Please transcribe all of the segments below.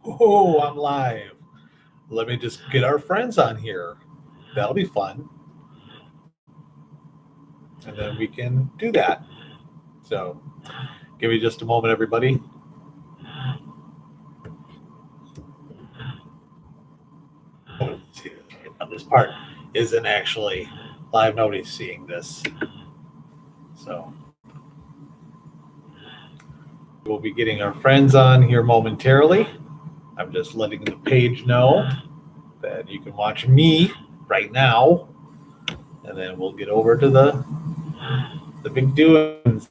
Oh, I'm live. Let me just get our friends on here. That'll be fun. And then we can do that. So give me just a moment, everybody. This part isn't actually live. Nobody's seeing this. So we'll be getting our friends on here momentarily. I'm just letting the page know that you can watch me right now. And then we'll get over to the big doings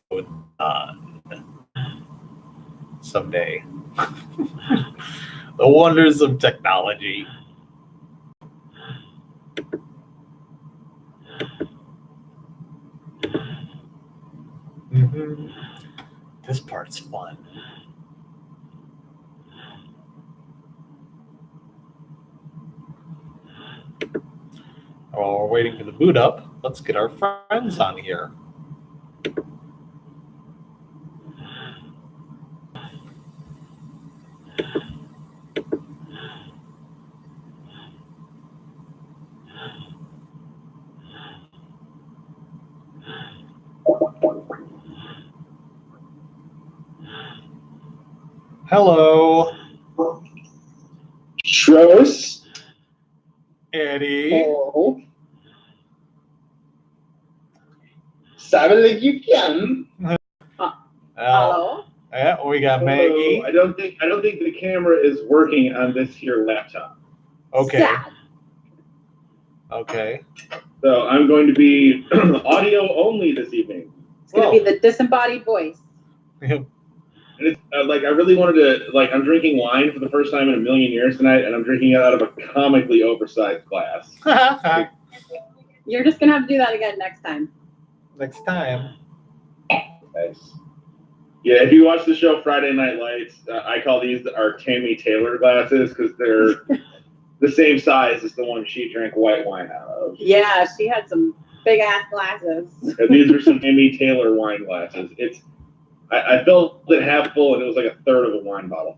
someday. The wonders of technology. This part's fun. While we're waiting for the boot up, let's get our friends on here. Hello. Tros. Eddie. Hello. Sabe you can. Hello. Yeah, we got Maggie. I don't think the camera is working on this here laptop. Okay. Sad. Okay. So I'm going to be audio only this evening. It's going to be the disembodied voice. And it's like I really wanted to I'm drinking wine for the first time in a million years tonight, and I'm drinking it out of a comically oversized glass. You're just going to have to do that again next time. Next time. Nice. Yeah, if you watch the show Friday Night Lights, I call these our Tammy Taylor glasses because they're the same size as the one she drank white wine out of. Yeah, she had some big ass glasses. And these are some Tammy Taylor wine glasses. I filled it half full, and it was like a third of a wine bottle.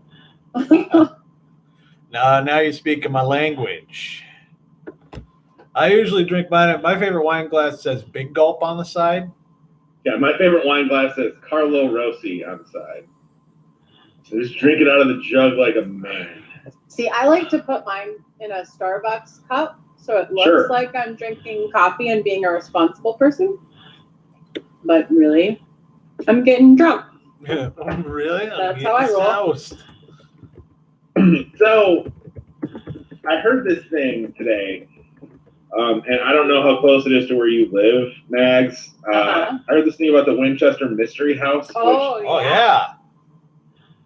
Now you're speaking my language. I usually drink mine. My favorite wine glass says Big Gulp on the side. Yeah, my favorite wine glass says Carlo Rossi on the side. So just drink it out of the jug like a man. See, I like to put mine in a Starbucks cup, so it looks like I'm drinking coffee and being a responsible person. But really, I'm getting drunk. Yeah, really? That's how I roll. So, I heard this thing today, and I don't know how close it is to where you live, Mags. I heard this thing about the Winchester Mystery House.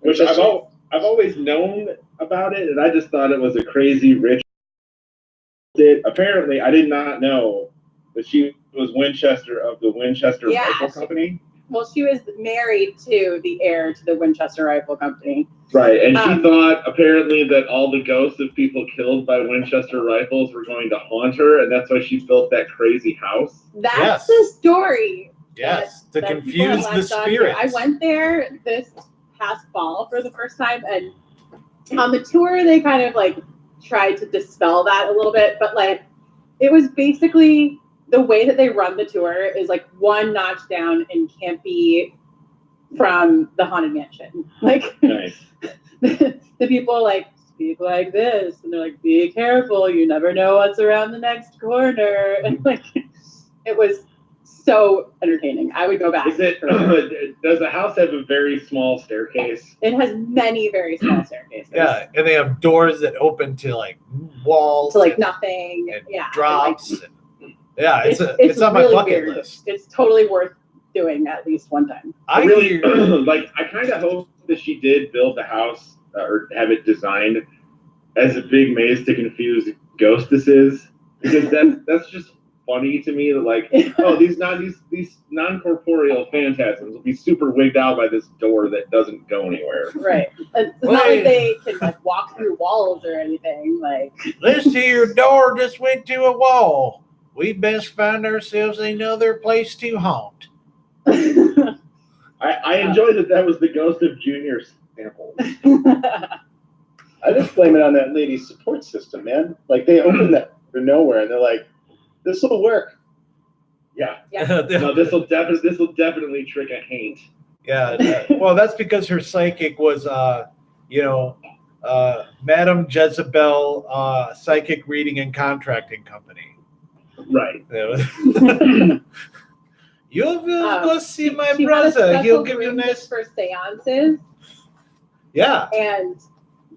Which I've always known about it, and I just thought it was a crazy rich. Apparently, I did not know that she was Winchester of the Winchester Rifle Company. Well, she was married to the heir to the Winchester Rifle Company. Right, and she thought apparently that all the ghosts of people killed by Winchester rifles were going to haunt her, and that's why she built that crazy house. That's the story. Yes, to confuse the spirits. I went there this past fall for the first time, and on the tour they kind of tried to dispel that a little bit, but it was basically the way that they run the tour is one notch down and campy from the Haunted Mansion. Nice. The people speak like this, and they're like, "Be careful, you never know what's around the next corner," and it was so entertaining. I would go back. Does the house have a very small staircase? It has many very small staircases. Yeah, and they have doors that open to walls, to nothing, and drops. It's on really my bucket weird. list. It's totally worth doing at least one time. I really I kind of hope that she did build the house or have it designed as a big maze to confuse ghostesses, because that's just funny to me that these non-corporeal phantasms will be super wigged out by this door that doesn't go anywhere. Right. It's not like they can walk through walls or anything. This here door just went to a wall. We best find ourselves another place to haunt. I enjoy that was the ghost of Junior Samples. I just blame it on that lady's support system, man. Like they opened that for nowhere, and they're like, "This will work." Yeah. Yeah. No, this will definitely trick a haint. Yeah. Well, that's because her psychic was, Madam Jezebel, psychic reading and contracting company. Right. You will go see my she brother. Had a He'll special give you room nice. just for seances, Yeah. and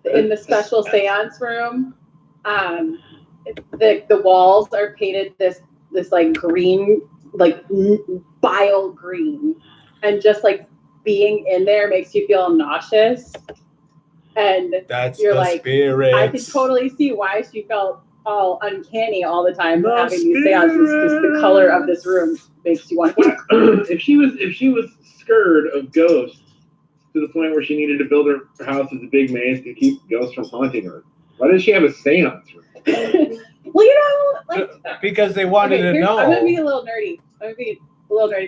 in the special seance room, the walls are painted this like green, like bile green, and just like being in there makes you feel nauseous. And That's you're the like, spirits. I could totally see why she felt all uncanny all the time The having these seances, because the color of this room makes you want to. If she was scared of ghosts to the point where she needed to build her house as a big maze to keep ghosts from haunting her, why didn't she have a seance room? Well, you know, like Because they wanted to I'm know. gonna be a little nerdy. For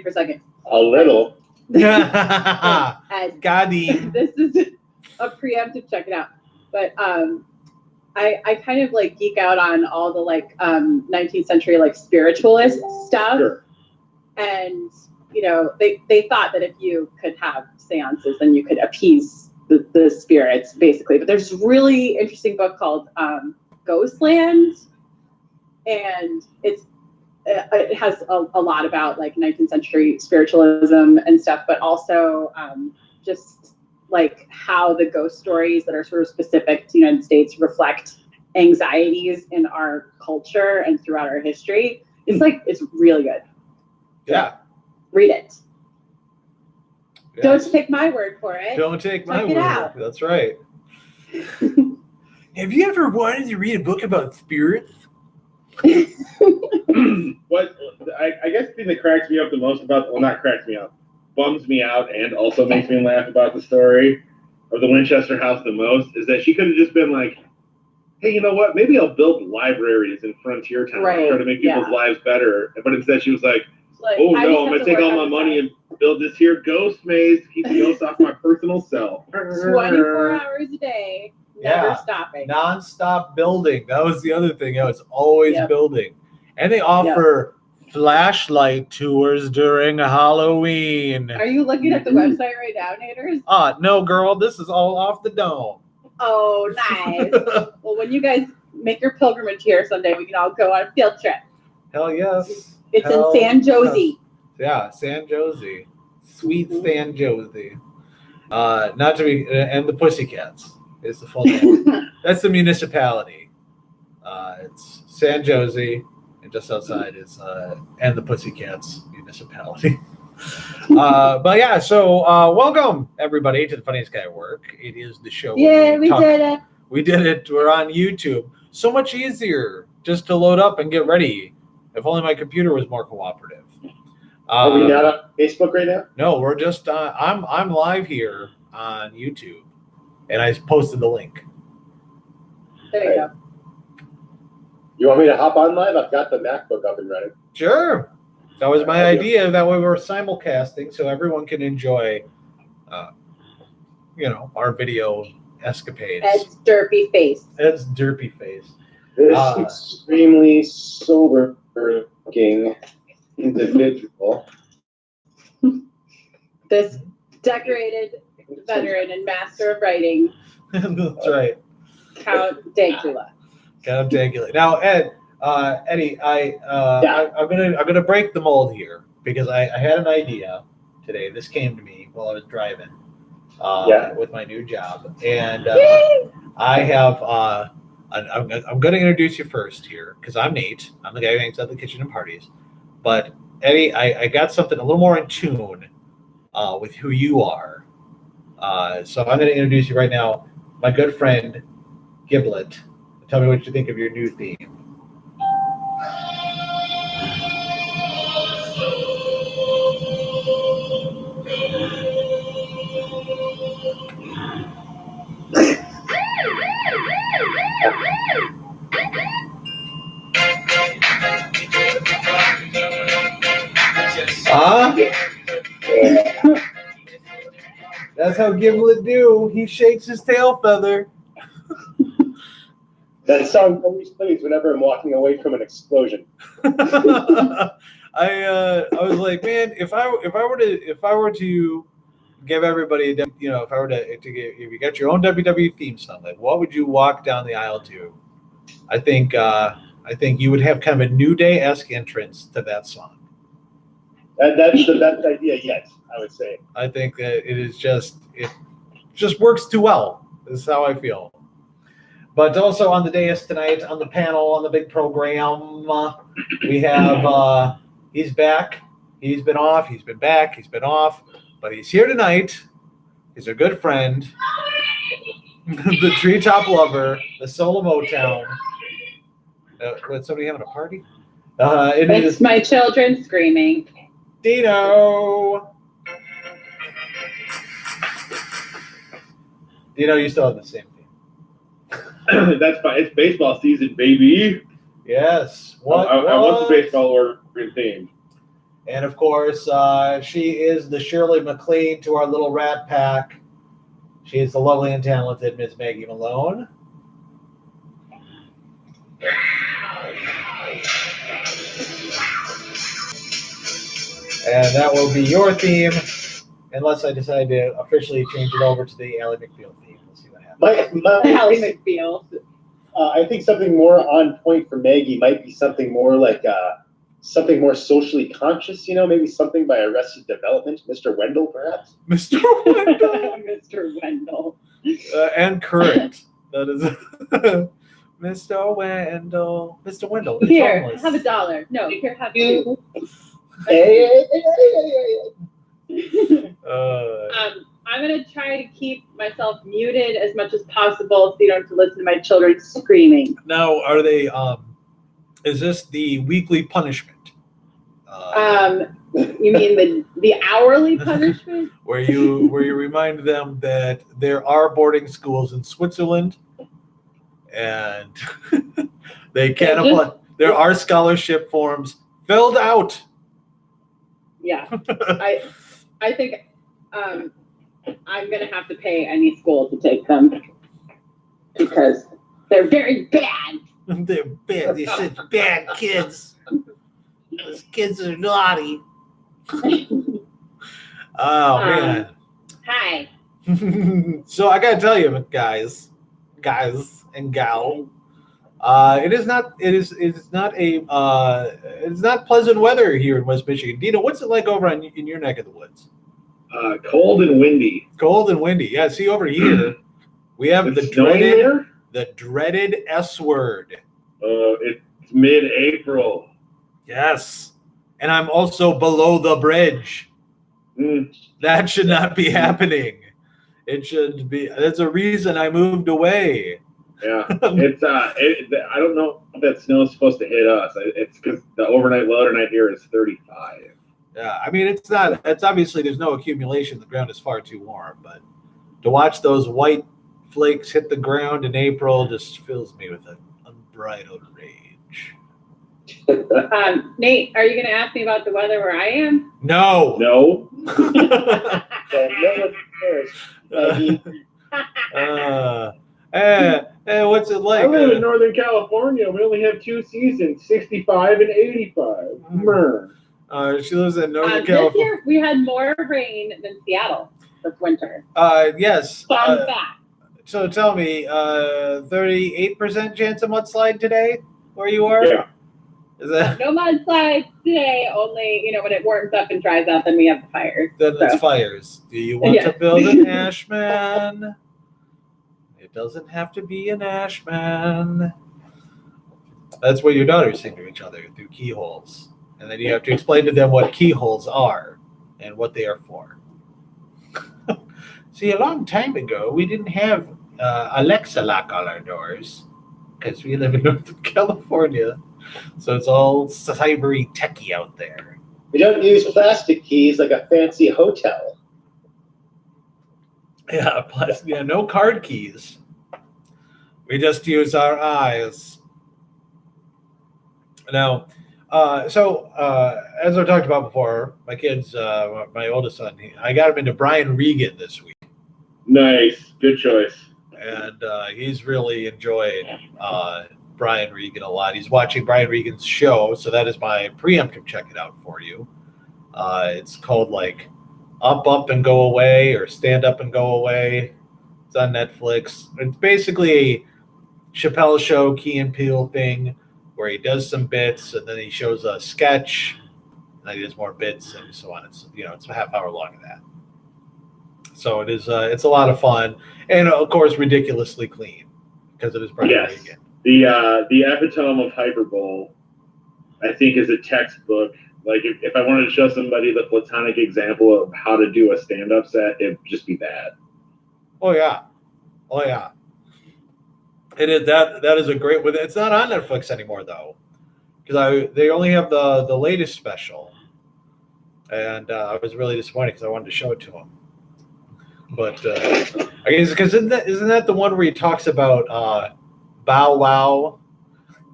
a second. A little. And Goddamn. this is a preemptive, check it out. But I kind of like geek out on all the like 19th century like spiritualist stuff. Sure. And you know, they thought that if you could have seances, then you could appease the spirits, basically. But there's this really interesting book called Ghostland, and it has a lot about like 19th century spiritualism and stuff, but also just like how the ghost stories that are sort of specific to the United States reflect anxieties in our culture and throughout our history. It's really good. Yeah. Read it. Yes. Don't take my word for it. Don't take my Check it word. out. That's right. Have you ever wanted to read a book about spirits? What I guess the thing that cracks me up the most about, well, not cracks me up, bums me out and also makes me laugh about the story of the Winchester house the most is that she could have just been like, hey, you know what? Maybe I'll build libraries in frontier towns Right, and try to make people's lives better. But instead she was like, Like, oh I no, just I'm have going to to take work all my on the money side. and build this here ghost maze to keep the ghosts off my personal cell. 24 hours a day, never Yeah. stopping. Non-stop building. That was the other thing. It's always Yep. building. And they offer flashlight tours during Halloween. Are you looking at the website right now, Naders? No, girl, this is all off the dome. Oh, nice. Well, when you guys make your pilgrimage here someday, we can all go on a field trip. Hell yes. It's Hell in San Jose. Yeah, San Jose. Sweet Mhm. San Jose. Not to be, and the Pussycats is the full name. That's the municipality. It's San Jose, and just outside is and the Pussycats municipality. But yeah, so welcome everybody to the Funniest Guy at Work. It is the show. Where We did it. We did it. We're on YouTube. So much easier just to load up and get ready. If only my computer was more cooperative. Are we not on Facebook right now? No, we're just I'm live here on YouTube, and I posted the link. There you go. You want me to hop on live? I've got the MacBook up and running. Sure, that was my idea. That way we're simulcasting, so everyone can enjoy, our video escapades. Ed's derpy face. Ed's derpy face. This extremely sober-looking individual. This decorated veteran and master of writing, That's right. Count Dacula. Count Dacula. Now, Eddie, I'm gonna break the mold here because I had an idea today. This came to me while I was driving with my new job, and I have. I'm going to introduce you first here because I'm Nate. I'm the guy who hangs out in the kitchen and parties. But Eddie, I got something a little more in tune with who you are. So I'm going to introduce you right now, my good friend Giblet. Tell me what you think of your new theme. That's how Giblet do. He shakes his tail feather. That song always plays whenever I'm walking away from an explosion. I was like, man, if I were to give everybody, if I were to give, if you got your own WWE theme song, like what would you walk down the aisle to? I think you would have kind of a New Day-esque entrance to that song. That's the best idea yet, I would say. I think that it just works too well. This is how I feel. But also on the dais tonight, on the panel, on the big program, we have he's back. He's been off. He's been back. He's been off. But he's here tonight. He's a good friend. The treetop lover, the soul of Motown. Was somebody having a party? It's my children screaming. Dino. Dino, you still have the same thing. That's fine. It's baseball season, baby. Yes. I want the baseball order theme. And of course, she is the Shirley MacLaine to our little rat pack. She is the lovely and talented Miss Maggie Malone. And that will be your theme, unless I decide to officially change it over to the Ally McBeal theme. We'll see what happens. Ally McBeal. I think something more on point for Maggie might be something more like something more socially conscious, maybe something by Arrested Development, Mr. Wendell, perhaps. Mr. Wendell. Mr. Wendell. And current. That is Mr. Wendell. Mr. Wendell. is Here, homeless. have $1. No, here, have two. Hey. I'm going to try to keep myself muted as much as possible so you don't have to listen to my children screaming. Now, are they, is this the weekly punishment? You mean the hourly punishment? Where you remind them that there are boarding schools in Switzerland and they can apply. There are scholarship forms filled out. Yeah. I think I'm going to have to pay any school to take them because they're very bad. They're bad. They're such bad kids. Those kids are naughty. Oh, man. Hi. So I gotta tell you, guys and gal, it is not pleasant weather here in West Michigan. Dino, what's it like over in your neck of the woods? Cold and windy. Cold and windy. Yeah. See, over here we have It's snowing there? the dreaded S word. It's mid-April. Yes, and I'm also below the bridge. That should not be happening. It should be. That's a reason I moved away. Yeah, it's I don't know if that snow is supposed to hit us. It's because the overnight low tonight here is 35. Yeah, I mean it's not. It's obviously there's no accumulation. The ground is far too warm. But to watch those white flakes hit the ground in April just fills me with an unbridled rage. Nate, are you going to ask me about the weather where I am? No. No. What's it like? I live in Northern California. We only have 2 seasons, 65 and 85. She lives in Northern This California. year, we had more rain than Seattle this winter. Yes. Fun fact. So tell me, 38% chance of mudslide today where you are? Yeah. Is that? No mudslides today, only, when it warms up and dries out, then we have the fires. Then it's fires. Do you want to build an ashman? It doesn't have to be an ashman. That's what your daughters sing to each other through keyholes. And then you have to explain to them what keyholes are and what they are for. See, a long time ago, we didn't have Alexa lock all our doors because we live in Northern California. So it's all cybery techie out there. We don't use plastic keys like a fancy hotel. Yeah, no card keys. We just use our eyes. Now, as I talked about before, my kids, my oldest son, I got him into Brian Regan this week. Nice. Good choice. and he's really enjoyed Brian Regan a lot. He's watching Brian Regan's show, so that is my preemptive check it out for you. It's called like Up and Go Away or Stand Up and Go Away. It's on Netflix. It's basically a Chappelle Show, Key and Peele thing where he does some bits and then he shows a sketch and then he does more bits and so on. It's it's a half hour long of that. So it is it's a lot of fun and of course ridiculously clean because it is Brian Regan. The epitome of hyperbole, I think, is a textbook. Like if I wanted to show somebody the platonic example of how to do a stand-up set, it'd just be that. Oh yeah. It is that is a great. It's not on Netflix anymore though, because they only have the latest special, and I was really disappointed because I wanted to show it to him. But I guess because isn't that the one where he talks about Bow Wow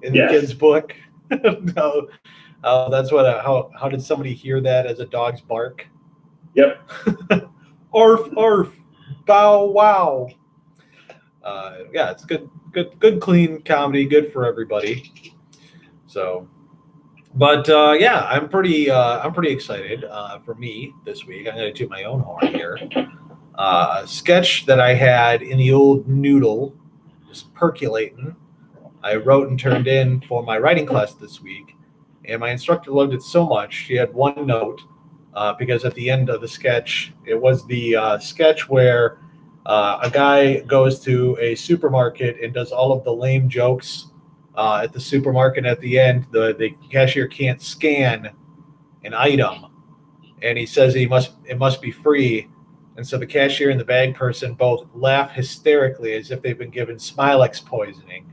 in the kid's book? No, that's what. How did somebody hear that as a dog's bark? Yep. Arf arf, Bow Wow. Yeah, it's good, clean comedy, good for everybody. So, but yeah, I'm pretty excited for me this week. I'm going to toot my own horn here. A sketch that I had in the old noodle, just percolating. I wrote and turned in for my writing class this week, and my instructor loved it so much. She had one note because at the end of the sketch, it was the sketch where a guy goes to a supermarket and does all of the lame jokes at the supermarket. At the end, the cashier can't scan an item, and he says it must be free. And so the cashier and the bag person both laugh hysterically as if they've been given Smilex poisoning.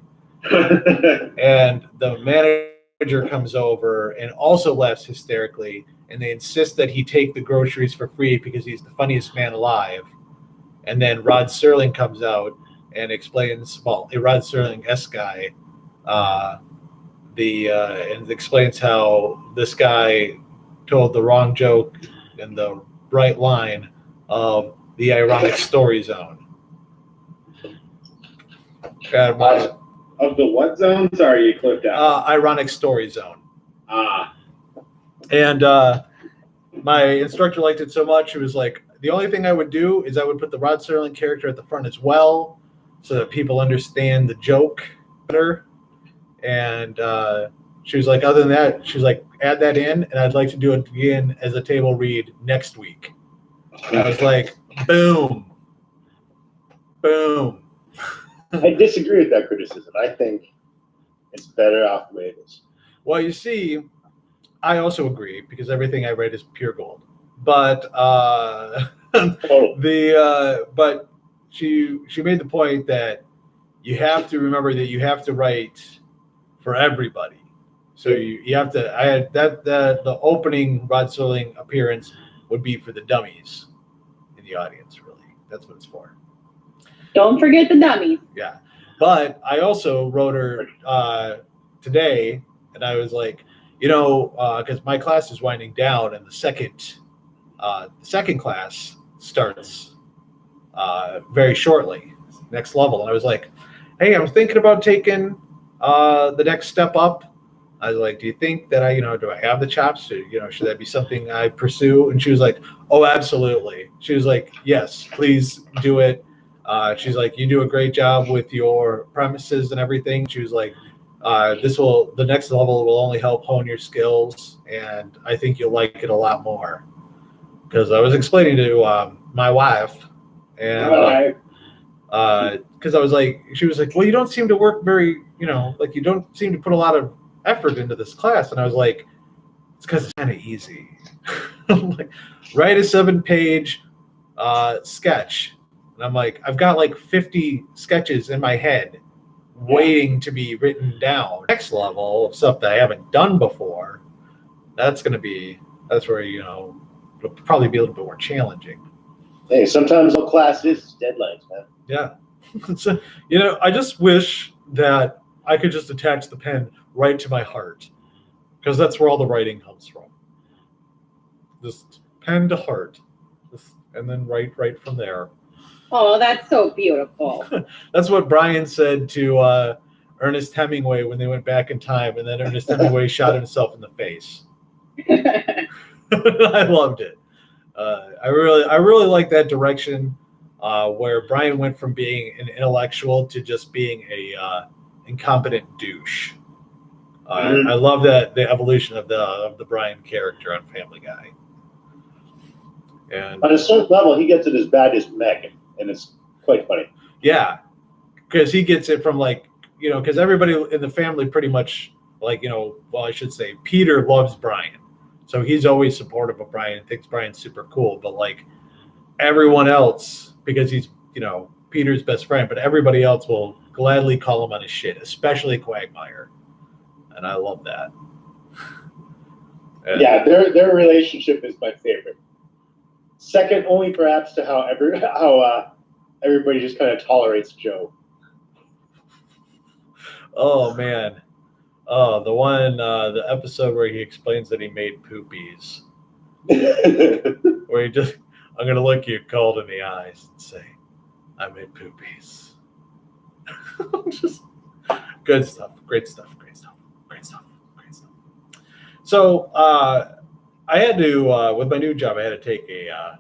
And the manager comes over and also laughs hysterically, and they insist that he take the groceries for free because he's the funniest man alive. And then Rod Serling comes out and explains, a Rod Serling-esque guy, and explains how this guy told the wrong joke in the right line of the ironic story zone. Of the what zone? Sorry, you clipped out. Ironic story zone. And my instructor liked it so much, it was like, the only thing I would do is I would put the Rod Serling character at the front as well so that people understand the joke better. And she was like, other than that, she was like, add that in, and I'd like to do it again as a table read next week. And I was like, boom. I disagree with that criticism. I think it's better off the way it is. Well, you see, I also agree because everything I read is pure gold. But but she made the point that you have to remember that you have to write for everybody. So you have to. I had the opening Rod Serling appearance would be for the dummies in the audience. Really, that's what it's for. Don't forget the dummies. Yeah, but I also wrote her today, and I was like, because my class is winding down, and the second class starts very shortly, next level. And I was like, hey, I'm thinking about taking the next step up. I was like, do you think that do I have the chops? Should that be something I pursue? And she was like, oh, absolutely. She was like, yes, please do it. She's like, you do a great job with your premises and everything. She was like, the next level will only help hone your skills, and I think you'll like it a lot more. Because I was explaining to my wife, and because I was like, she was like, well, you don't seem to work very, like you don't seem to put a lot of effort into this class. And I was like, it's because it's kind of easy. Like, write a 7-page sketch. And I'm like, I've got like 50 sketches in my head waiting to be written down. Next level of stuff that I haven't done before, that's where, it'll probably be a little bit more challenging. Hey, sometimes all class is deadlines, man. Yeah. So, I just wish that I could just attach the pen right to my heart, because that's where all the writing comes from. Just pen to heart, and then write right from there. Oh, that's so beautiful. That's what Brian said to Ernest Hemingway when they went back in time, and then Ernest Hemingway shot himself in the face. I loved it. I really like that direction where Brian went from being an intellectual to just being a incompetent douche. I love that the evolution of the Brian character on Family Guy. And on a certain level, he gets it as bad as Meg, and it's quite funny. yeah, because he gets it from like, you know, because everybody in the family pretty much like, you know, well, I should say Peter loves Brian. So he's always supportive of Brian, thinks Brian's super cool. But like everyone else, because he's, you know, Peter's best friend, but everybody else will gladly call him on his shit, especially Quagmire. And I love that. And Yeah, their relationship is my favorite. Second only perhaps to how everybody just kind of tolerates Joe. oh man. Oh, the episode where he explains that he made poopies. Where he just, I'm gonna look you cold in the eyes and say, I made poopies. Just good stuff, great stuff, great stuff, great stuff, great stuff. So I had to with my new job, I had to take a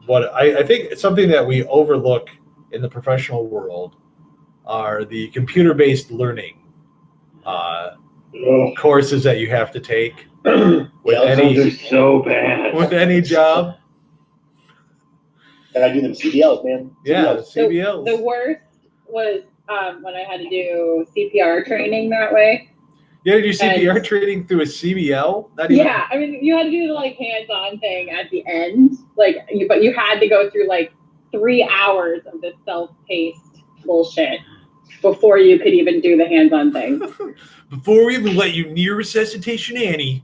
what I think something that we overlook in the professional world are the computer-based learning courses that you have to take with so bad. with any job. And I do them CBLs, man. Yeah, the CBLs. CBLs. The worst was when I had to do CPR training that way. You had to do CPR training through a CBL? Not even... Yeah, I mean, you had to do the like hands-on thing at the end, but you had to go through like 3 hours of this self-paced bullshit before you could even do the hands-on thing. Before we even let you near resuscitation Annie,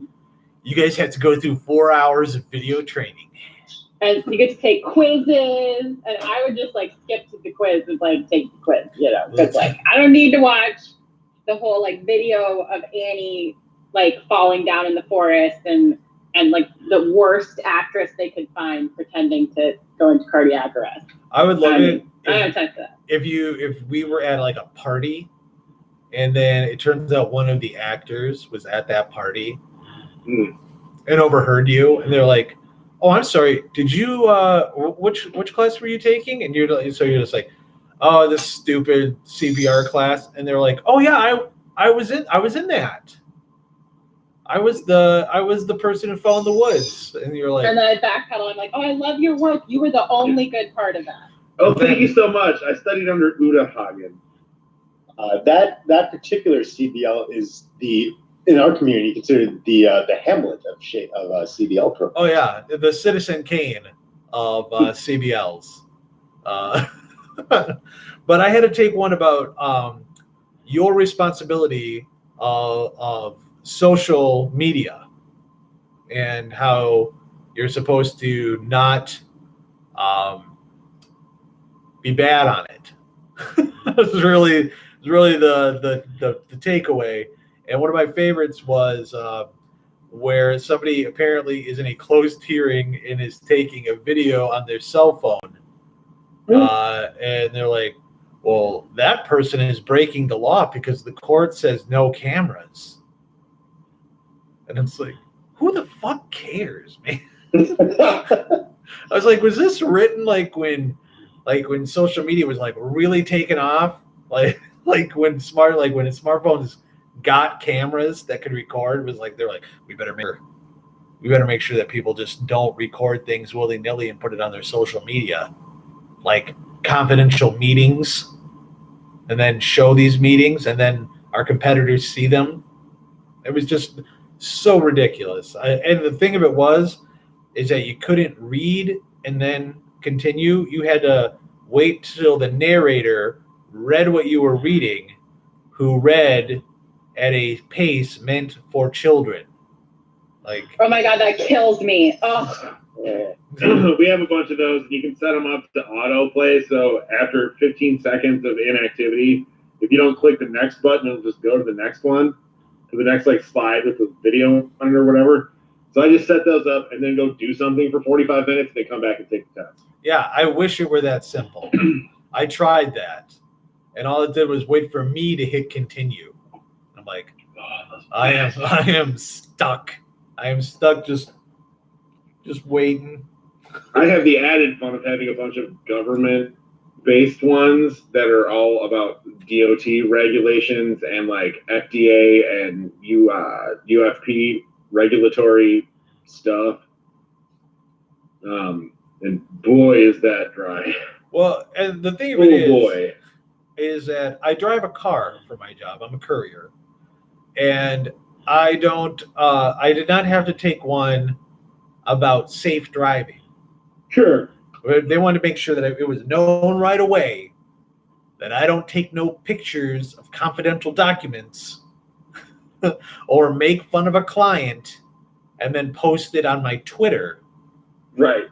you guys have to go through 4 hours of video training. And you get to take quizzes, and I would just like skip to the quiz and like take the quiz, you know, because like I don't need to watch the whole like video of Annie like falling down in the forest and like the worst actress they could find pretending to go into cardiac arrest. I would love it. I don't have time for that. If we were at like a party and then it turns out one of the actors was at that party and overheard you, and they're like, "Oh, I'm sorry. Did you which class were you taking?" And you're just like, "Oh, this stupid CPR class." And they're like, "Oh yeah, I was in that. I was the person who fell in the woods." And you're like, and then I backpedal. I'm like, "Oh, I love your work. You were the only good part of that." Oh, thank you so much. I studied under Uta Hagen. That particular CBL is in our community considered the Hamlet of CBL program. "Oh yeah, the Citizen Kane of CBLs." But I had to take one about your responsibility of social media and how you're supposed to not be bad on it. This is really the takeaway. And one of my favorites was where somebody apparently is in a closed hearing and is taking a video on their cell phone. And they're like, well, that person is breaking the law because the court says no cameras. And it's like, who the fuck cares, man? I was like, was this written like when social media was like really taking off? Like when smartphones got cameras that could record, was like they're like, we better make sure that people just don't record things willy-nilly and put it on their social media. Like confidential meetings, and then show these meetings, and then our competitors see them. It was just so ridiculous. And the thing of it is that you couldn't read and then continue. You had to wait till the narrator read what you were reading, who read at a pace meant for children. Like, oh my god, that kills me. Oh. We have a bunch of those, and you can set them up to autoplay. So after 15 seconds of inactivity, if you don't click the next button, it'll just go to the next one, to the next like slide with the video on it or whatever. So I just set those up and then go do something for 45 minutes. They come back and take the test. Yeah, I wish it were that simple. I tried that, and all it did was wait for me to hit continue. I'm like, I am stuck. I am stuck just waiting. I have the added fun of having a bunch of government-based ones that are all about DOT regulations and like FDA and UFP regulatory stuff. And boy, is that dry. Well, and the thing of it boy. is that I drive a car for my job. I'm a courier, and I did not have to take one about safe driving. Sure. They wanted to make sure that it was known right away that I don't take no pictures of confidential documents or make fun of a client and then post it on my Twitter. Right.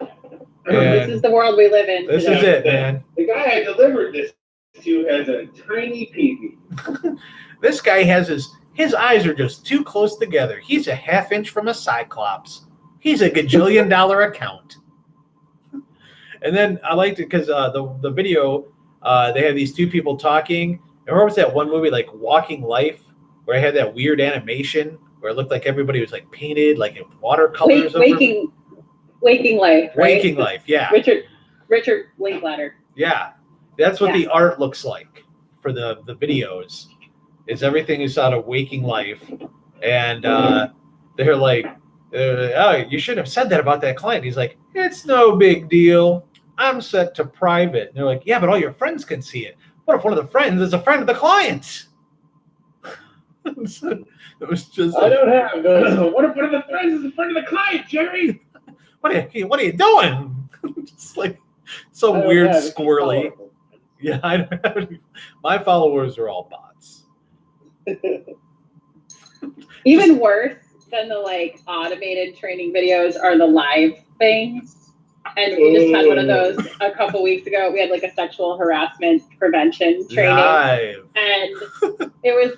This is the world we live in. This today. is it, man. The guy I delivered this to has a tiny peepee. This guy has his eyes are just too close together. He's a half inch from a cyclops. He's a gajillion-dollar account. And then I liked it because the video, they had these two people talking. And what was that one movie, like Walking Life, where I had that weird animation where it looked like everybody was like painted like in watercolors? Waking Life. Right? Waking Life, yeah. Richard Linklater. Yeah. That's what Yeah. the art looks like for the videos. Is everything is out of Waking Life. And they're like, oh, you shouldn't have said that about that client. He's like, it's no big deal. I'm set to private. And they're like, yeah, but all your friends can see it. What if one of the friends is a friend of the client? It was just I don't have those. What if one of the friends is a friend of the client, Jerry? what are you doing? Just like so weird, squirrely. Yeah, I don't have any, my followers are all bots. Even worse than the like automated training videos are the live things. And we just had one of those a couple weeks ago. We had like a sexual harassment prevention training. Live. And it was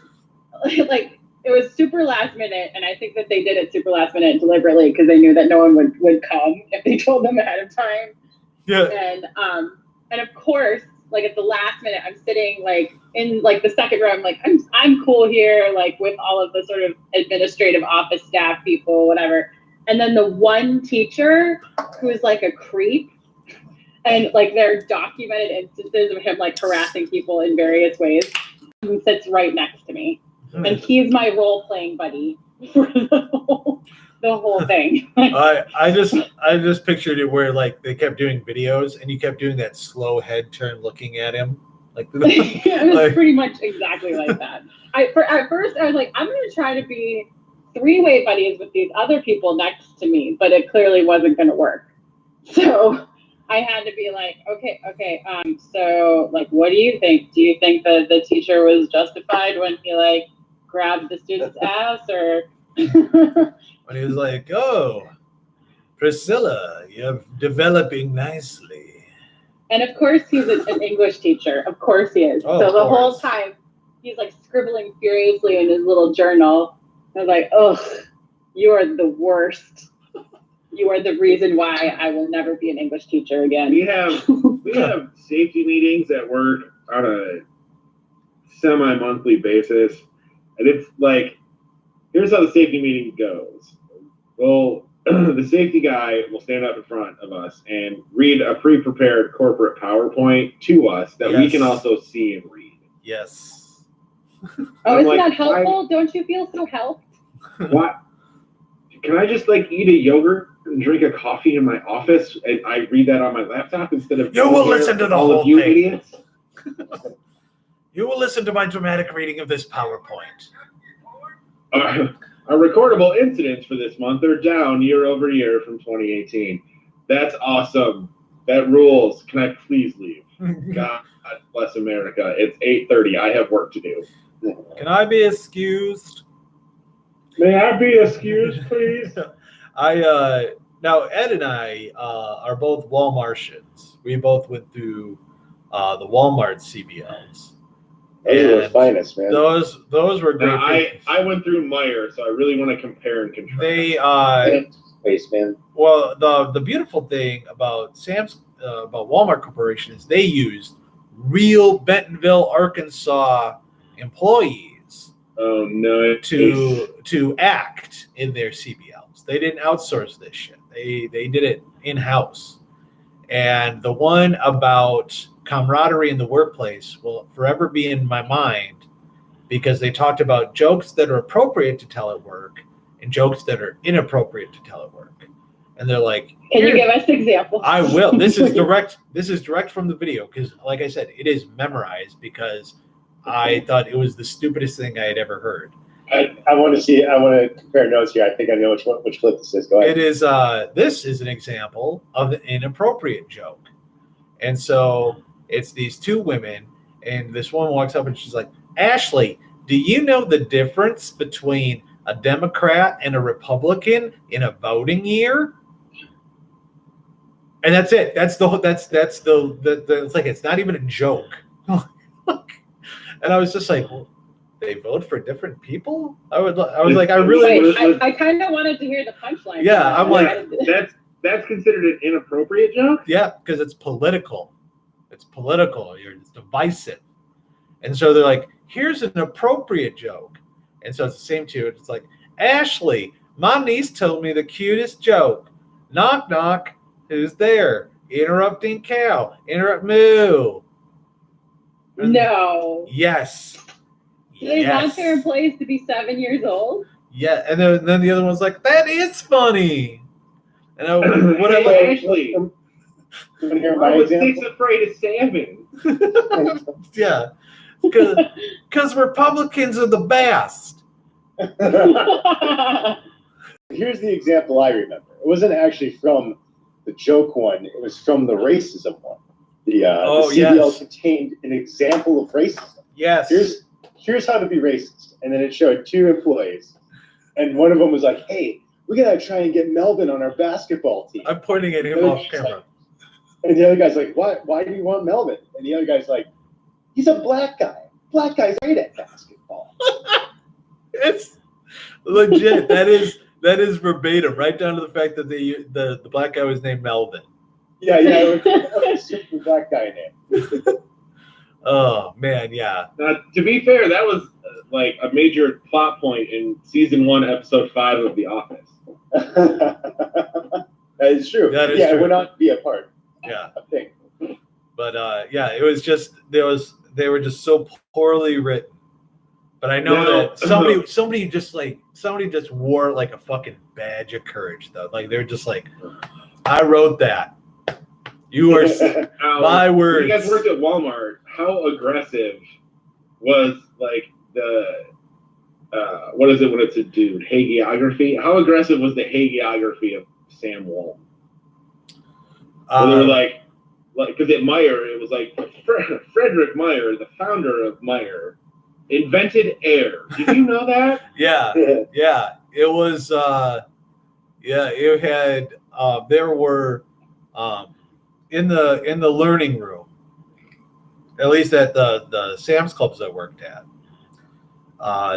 like it was super last minute, and I think that they did it super last minute deliberately because they knew that no one would come if they told them ahead of time. Yeah. And of course, like at the last minute, I'm sitting like in like the second row. I'm like, I'm cool here, like with all of the sort of administrative office staff people, whatever. And then the one teacher who's like a creep, and like there are documented instances of him like harassing people in various ways, who sits right next to me. And he's my role-playing buddy for the whole thing. I just pictured it where like they kept doing videos and you kept doing that slow head turn looking at him. Like it was pretty much exactly like that. At first I was like, I'm gonna try to be three-way buddies with these other people next to me, but it clearly wasn't gonna work. So I had to be like, okay, so like what do you think? Do you think that the teacher was justified when he like grabbed the student's ass, or when he was like, oh, Priscilla, you're developing nicely. And of course he's an English teacher. Of course he is. Oh, so the of whole course. time he's like scribbling furiously in his little journal. I was like, ugh, you are the worst. You are the reason why I will never be an English teacher again. We have safety meetings at work on a semi-monthly basis, and it's like, here's how the safety meeting goes. Well, the safety guy will stand up in front of us and read a pre-prepared corporate PowerPoint to us that we Yes. can also see and read. Yes. Oh, I'm isn't like, that helpful? Don't you feel so helped? What? Can I just like eat a yogurt and drink a coffee in my office and I read that on my laptop instead of You will listen to the all whole of you thing. idiots? You will listen to my dramatic reading of this PowerPoint. Our recordable incidents for this month are down year over year from 2018. That's awesome. That rules. Can I please leave? God bless America. It's 8:30. I have work to do. Can I be excused? May I be excused, please? Now Ed and I are both Walmartians. We both went through the Walmart CBLs, Those are the And finest, man. those were great. I went through Meyer, so I really want to compare and contrast. They Space, man. well, the beautiful thing about about Walmart Corporation is they used real Bentonville, Arkansas employees Oh no! to act in their CBLs. They didn't outsource this shit. They did it in-house. And the one about camaraderie in the workplace will forever be in my mind because they talked about jokes that are appropriate to tell at work and jokes that are inappropriate to tell at work. And they're like, Can you give us examples? I will. This is direct. This is direct from the video because, like I said, it is memorized because I thought it was the stupidest thing I had ever heard. I want to compare notes here. I think I know which clip this is. Go ahead. It is. This is an example of an inappropriate joke, and so it's these two women, and this one walks up and she's like, "Ashley, do you know the difference between a Democrat and a Republican in a voting year?" And that's it. It's like it's not even a joke. And I was just like, well, they vote for different people? I was like, I really Wait, I kind of wanted to hear the punchline. Yeah, I'm like, that's considered an inappropriate joke? yeah, because it's political. It's political. It's divisive. And so they're like, here's an appropriate joke. And so it's the same too. It's like, Ashley, my niece told me the cutest joke. Knock, knock. Who's there? Interrupting cow. Interrupt moo. No. Yes. Do they want their employees to be 7 years old? Yeah, and then the other one's like, that is funny. And What I hey, Ashley, Want to hear why my was example? Six afraid of salmon? yeah, because Republicans are the best. Here's the example I remember. It wasn't actually from the joke one. It was from the racism one. The CBL yes. contained an example of racism. Yes. Here's how to be racist. And then it showed two employees. And one of them was like, hey, we got to try and get Melvin on our basketball team. I'm pointing at him off camera. And the other guy's like, why do you want Melvin? And the other guy's like, he's a black guy. Black guys great at basketball. It's legit. That is verbatim, right down to the fact that the black guy was named Melvin. Yeah, it was a super black guy name. Oh man, yeah. Now, to be fair, that was like a major plot point in season 1, episode 5 of The Office. That is true. That is true. It true. would not be a part. Yeah. I think. But yeah, it was just they were just so poorly written. But I know that somebody just wore like a fucking badge of courage though. Like they're just like, I wrote that. You are my words. You guys worked at Walmart. How aggressive was like the what is it when it's a dude? Hagiography? How aggressive was the hagiography of Sam Walton? They were like because at Meyer it was like Frederick Meyer, the founder of Meyer, invented air. Did you know that? Yeah. It was it had there were in the learning room, at least at the Sam's Clubs I worked at,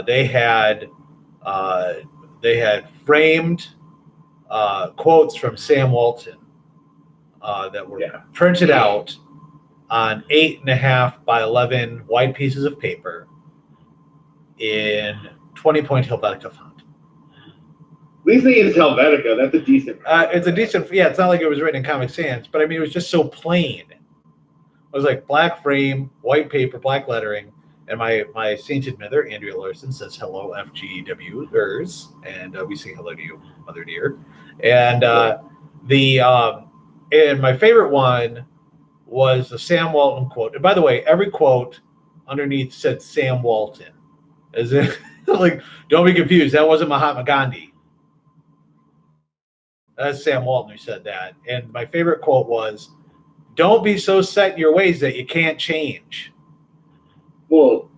they had framed quotes from Sam Walton that were printed out on 8.5 by 11 white pieces of paper in 20-point Helvetica font. At least they use Helvetica. That's a decent. It's a decent. Yeah, it's not like it was written in Comic Sans, but I mean, it was just so plain. It was like black frame, white paper, black lettering, and my sainted mother, Andrea Larson, says hello, FGWers, and we say hello to you, Mother dear. And and my favorite one was the Sam Walton quote. And by the way, every quote underneath said Sam Walton, as in like, don't be confused. That wasn't Mahatma Gandhi. That's Sam Walton who said that. And my favorite quote was, don't be so set in your ways that you can't change. Well,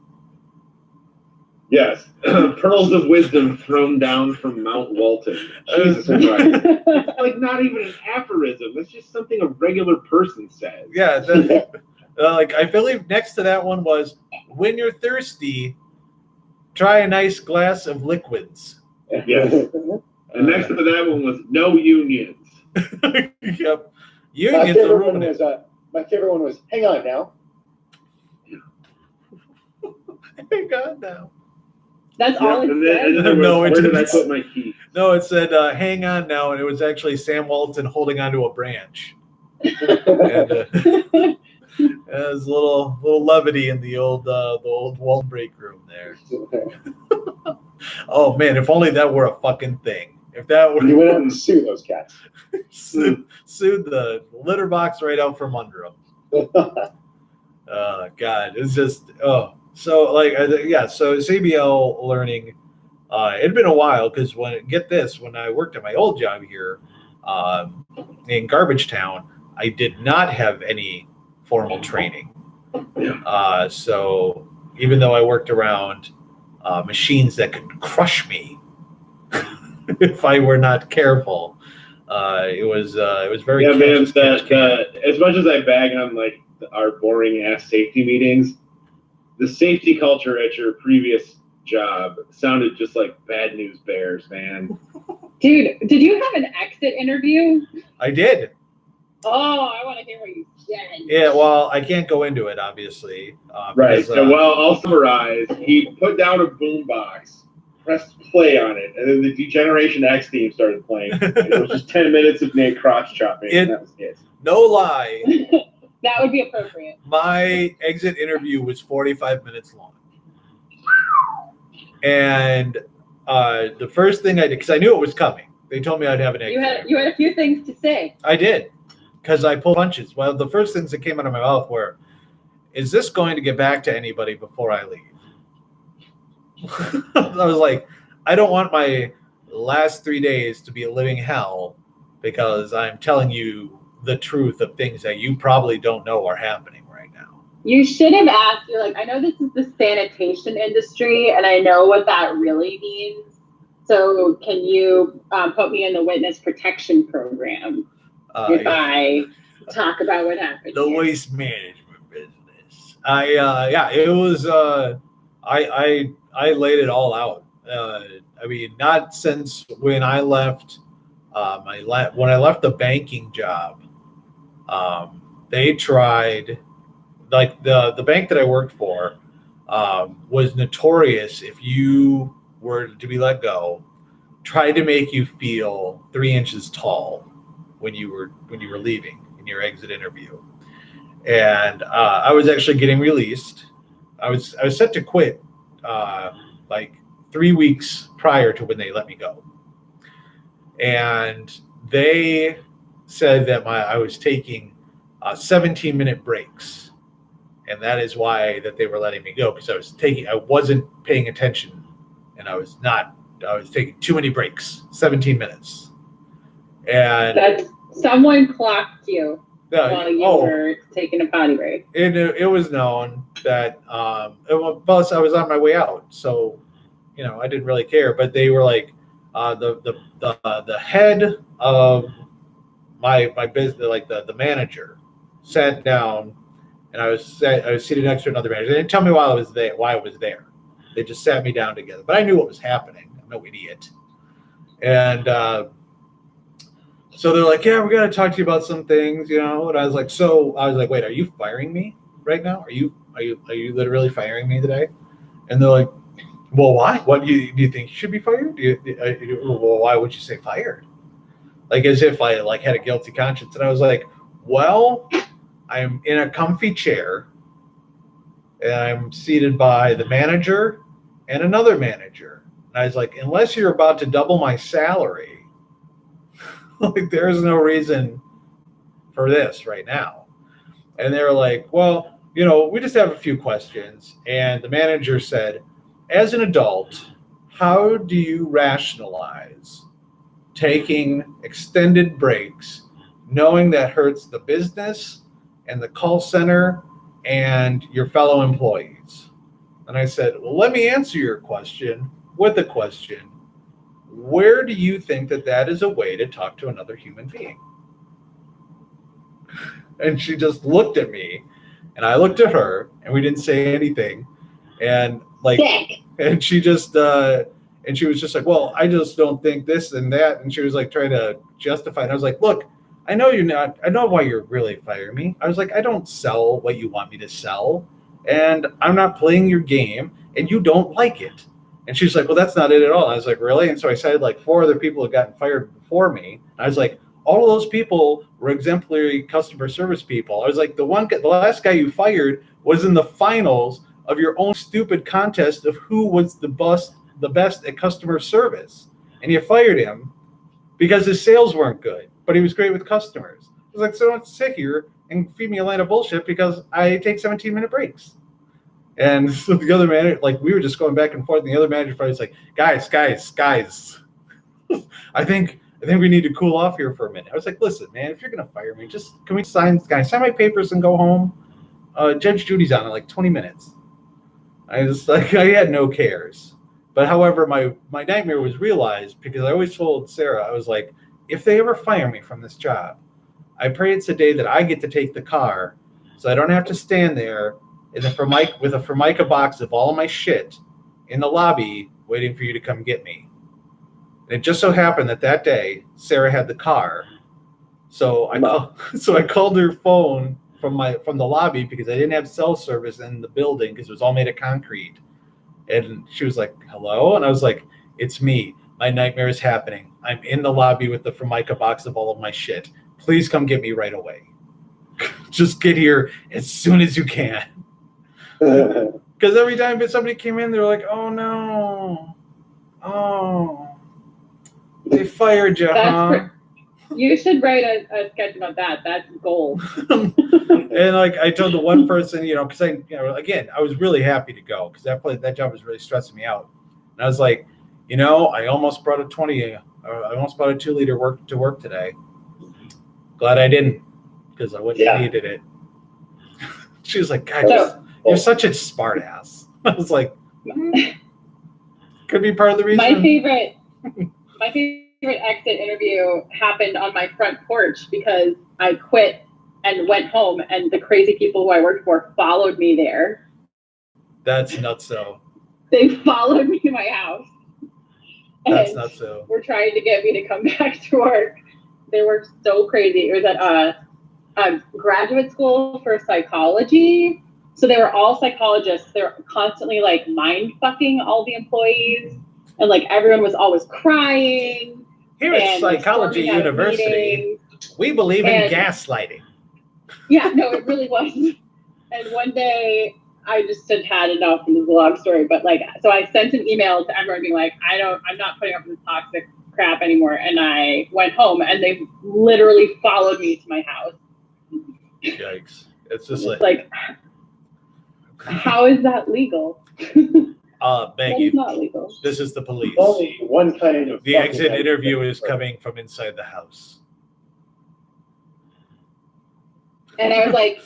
yes. Pearls of wisdom thrown down from Mount Walton. Jesus Christ. It's like not even an aphorism. It's just something a regular person says. Yeah. Like I believe next to that one was, when you're thirsty, try a nice glass of liquids. Yes. And next to that one was no unions. Yep. My Unions favorite are one ruining was it. my favorite one was hang on now. Hang on now. That's Yeah, all it and then said. there was, No, it where did I didn't. put my key? No, it said hang on now, and it was actually Sam Walton holding onto a branch. And there's a little levity in the old Walton break room there. Oh man, if only that were a fucking thing. If that were You went out and sue those cats. sued the litter box right out from under them. God, it's just so like yeah. So CBL learning, it'd been a while because when I worked at my old job here, in Garbage Town, I did not have any formal training. So even though I worked around machines that could crush me if I were not careful, it was very man. catch can. As much as I bag on like our boring ass safety meetings, the safety culture at your previous job sounded just like Bad News Bears, man. Dude, did you have an exit interview? I did. Oh, I want to hear what you said. Yeah, well, I can't go into it, obviously. Right. Because, So, well, I'll summarize. He put down a boombox, pressed play on it, and then the Degeneration X theme started playing. And it was just 10 minutes of Nate crotch chopping, and that was it. no lie, That would be appropriate. my exit interview was 45 minutes long. And the first thing I did, because I knew it was coming, they told me I'd have an exit. You had a few things to say. I did, because I pulled punches. Well, the first things that came out of my mouth were, is this going to get back to anybody before I leave? I was like, I don't want my last 3 days to be a living hell because I'm telling you the truth of things that you probably don't know are happening right now. You should have asked. You're like, I know this is the sanitation industry, and I know what that really means. So can you put me in the witness protection program if I talk about what happened? The here? waste management business. It was. I laid it all out. I mean, not since when I left. When I left the banking job, they tried. Like the bank that I worked for was notorious if you were to be let go, tried to make you feel 3 inches tall when you were leaving in your exit interview. And I was actually getting released. I was set to quit like 3 weeks prior to when they let me go. And they said that I was taking 17-minute breaks. And that is why that they were letting me go, because I wasn't paying attention, and I was taking too many breaks, 17 minutes. And That someone clocked you while you were taking a potty break. It was known that plus I was on my way out, so I didn't really care. But they were like the head of my business, like the manager, sat down. And I was seated next to another manager. They didn't tell me why I was there. They just sat me down together. But I knew what was happening. I'm no idiot. And so they're like, yeah, we're going to talk to you about some things, And I was like, wait, are you firing me right now? Are you literally firing me today? And they're like, well, why? What do you think you should be fired? Well, why would you say fired? Like as if I had a guilty conscience. And I was like, well, I'm in a comfy chair, and I'm seated by the manager and another manager. And I was like, unless you're about to double my salary, like there's no reason for this right now. And they were like, well, we just have a few questions. And the manager said, as an adult, how do you rationalize taking extended breaks, knowing that hurts the business and the call center and your fellow employees? And I said, well, let me answer your question with a question. Where do you think that is a way to talk to another human being? And she just looked at me, and I looked at her, and we didn't say anything. And like, Sick. and she just and she was just like, well, I just don't think this and that, and she was like trying to justify it. I was like, look, I know you're not, I know why you're really firing me. I was like, I don't sell what you want me to sell, and I'm not playing your game, and you don't like it. And she's like, well, that's not it at all. I was like, really? And so I cited like 4 other people who had gotten fired before me. I was like, all of those people were exemplary customer service people. I was like, the last guy you fired was in the finals of your own stupid contest of who was the best at customer service. And you fired him because his sales weren't good, but he was great with customers. I was like, so don't sit here and feed me a line of bullshit because I take 17-minute breaks. And so the other manager, like we were just going back and forth, and the other manager was like, guys, I think we need to cool off here for a minute. I was like, listen, man, if you're gonna fire me, just can we sign my papers and go home? Judge Judy's on in like 20 minutes. I had no cares. But however, my nightmare was realized because I always told Sarah, I was like, if they ever fire me from this job, I pray it's the day that I get to take the car so I don't have to stand there with a Formica box of all my shit in the lobby waiting for you to come get me. And it just so happened that day, Sarah had the car. So I called her phone from the lobby because I didn't have cell service in the building because it was all made of concrete. And she was like, hello? And I was like, it's me. My nightmare is happening. I'm in the lobby with the Formica box of all of my shit. Please come get me right away. Just get here as soon as you can. Because every time somebody came in, they were like, oh no. Oh. They fired you, huh? You should write a sketch about that. That's gold. And like I told the one person, because I was really happy to go because that job was really stressing me out. And I was like, I almost brought a 2-liter to work today. Glad I didn't, because I wouldn't have needed it. She was like, God, you're such a smart ass. I was like, could be part of the reason. My favorite exit interview happened on my front porch because I quit and went home, and the crazy people who I worked for followed me there. That's nuts. So they followed me to my house. That's nuts. So were trying to get me to come back to work. They were so crazy. It was at a graduate school for psychology. So they were all psychologists. They were constantly like mind fucking all the employees, and like everyone was always crying. Here at Psychology University, we believe in gaslighting. Yeah, no, it really was. And one day I just had enough, and this is a long story, but so I sent an email to everyone being like, I'm not putting up with this toxic crap anymore. And I went home, and they literally followed me to my house. Yikes. It's just like how is that legal? Maggie, it's not legal. This is the police. Only one kind of. The exit interview is coming from inside the house. And I was like,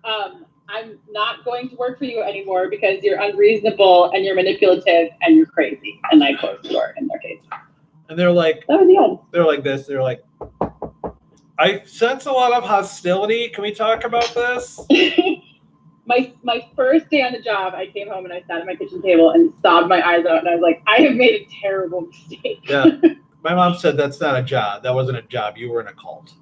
I'm not going to work for you anymore because you're unreasonable and you're manipulative and you're crazy. And I closed the door in their face. And they're like, that was the end. They're like this. They're like, I sense a lot of hostility. Can we talk about this? My first day on the job, I came home and I sat at my kitchen table and sobbed my eyes out. And I was like, I have made a terrible mistake. Yeah. My mom said that's not a job. That wasn't a job. You were in a cult.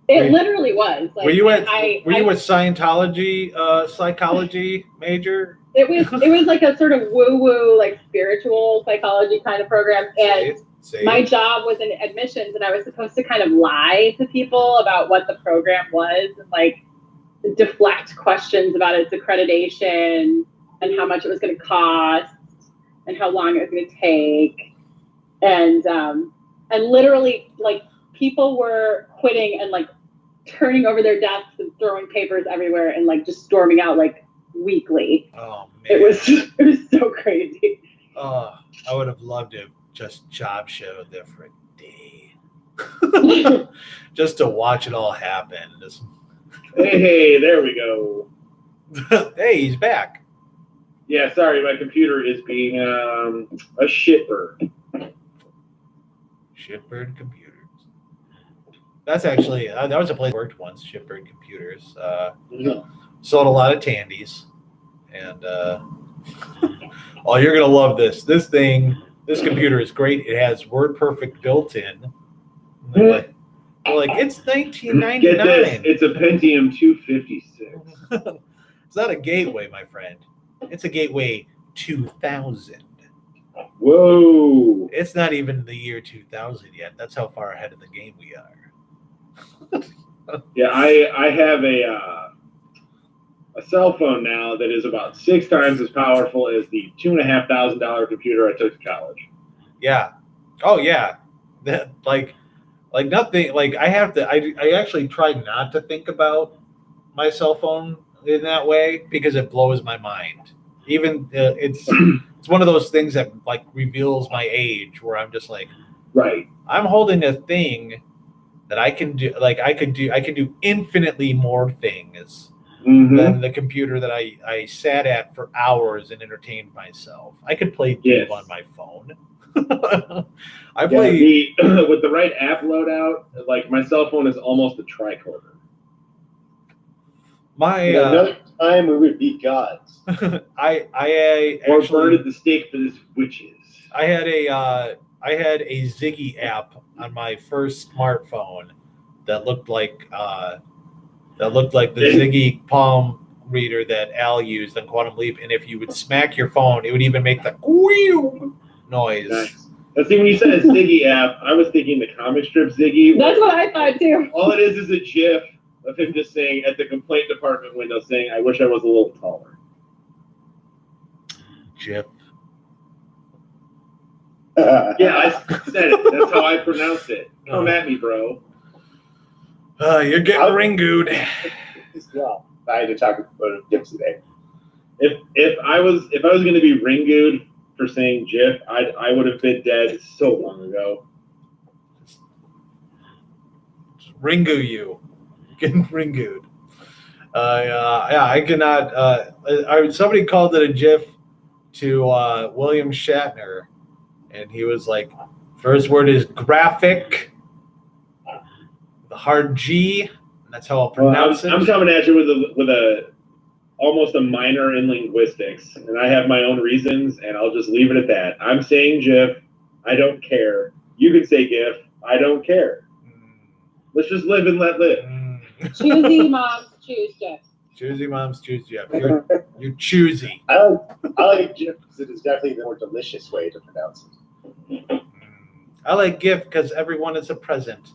It literally was. Were you a Scientology psychology major? It was like a sort of woo-woo, like spiritual psychology kind of program. And my job was in admissions, and I was supposed to kind of lie to people about what the program was and like deflect questions about its accreditation and how much it was going to cost and how long it was going to take. And literally like people were quitting and like turning over their desks and throwing papers everywhere and like just storming out like weekly. Oh man. It was so crazy. Oh, I would have loved to just job shadowed there for a day. Just to watch it all happen. Hey, there we go. Hey, he's back. Yeah, sorry, my computer is being a shitbird. Shitbird Computers. That's actually, that was a place I worked once, Shitbird Computers. Sold a lot of Tandies. And oh, you're gonna love this. This computer is great. It has WordPerfect built in. Like it's Get this, $19.99. it's a Pentium 256. It's not a gateway, my friend. It's a gateway 2000. Whoa. It's not even the year 2000 yet. That's how far ahead of the game we are. Yeah, I have a cell phone now that is about 6 times as powerful as the $2,500 computer I took to college. Yeah. Oh yeah. That like nothing. Like I have to. I actually try not to think about my cell phone in that way because it blows my mind. Even it's one of those things that like reveals my age, where I'm just like, right. I'm holding a thing that I can do. Like I can do infinitely more things than the computer that I sat at for hours and entertained myself. I could play Doom on my phone. I play with the right app loadout. Like my cell phone is almost a tricorder. Another time we would be gods. I or actually burned at the stake for this witches. I had a Ziggy app on my first smartphone that looked like the Ziggy palm reader that Al used on Quantum Leap, and if you would smack your phone, it would even make the noise. Nice. Now, see, when you said a Ziggy app, I was thinking the comic strip Ziggy. That's what I thought too. All it is a GIF of him just saying at the complaint department window, saying, "I wish I was a little taller." GIF. Yeah, I said it. That's how I pronounce it. Come at me, bro. You're getting ringooed. Well, I had to talk about GIFs today. If I was going to be ringooed for saying GIF, I would have been dead so long ago. Ringoo you. Getting ringooed. Yeah, I cannot. Somebody called it a GIF to William Shatner, and he was like, first word is graphic, the hard G, and that's how I'll pronounce it. I'm coming at you with a almost a minor in linguistics, and I have my own reasons, and I'll just leave it at that. I'm saying GIF. I don't care. You can say GIF. I don't care. Let's just live and let live. Choosy moms choose GIF. Choosy moms choose GIF. You're choosy. I like GIF because it is definitely the more delicious way to pronounce it. I like GIF because everyone is a present.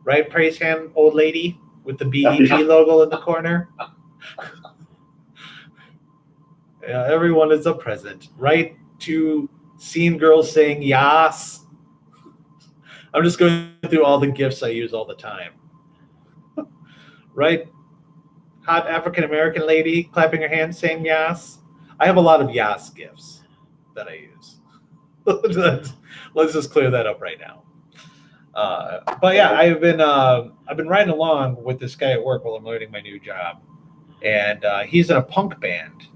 Right, praise hand, old lady, with the BET logo in the corner? Yeah, everyone is a present. Right to scene girls saying yas. I'm just going through all the GIFs I use all the time. Right? Hot African American lady clapping her hands saying yas. I have a lot of yas GIFs that I use. Let's just clear that up right now. But yeah, I've been riding along with this guy at work while I'm learning my new job, and he's in a punk band.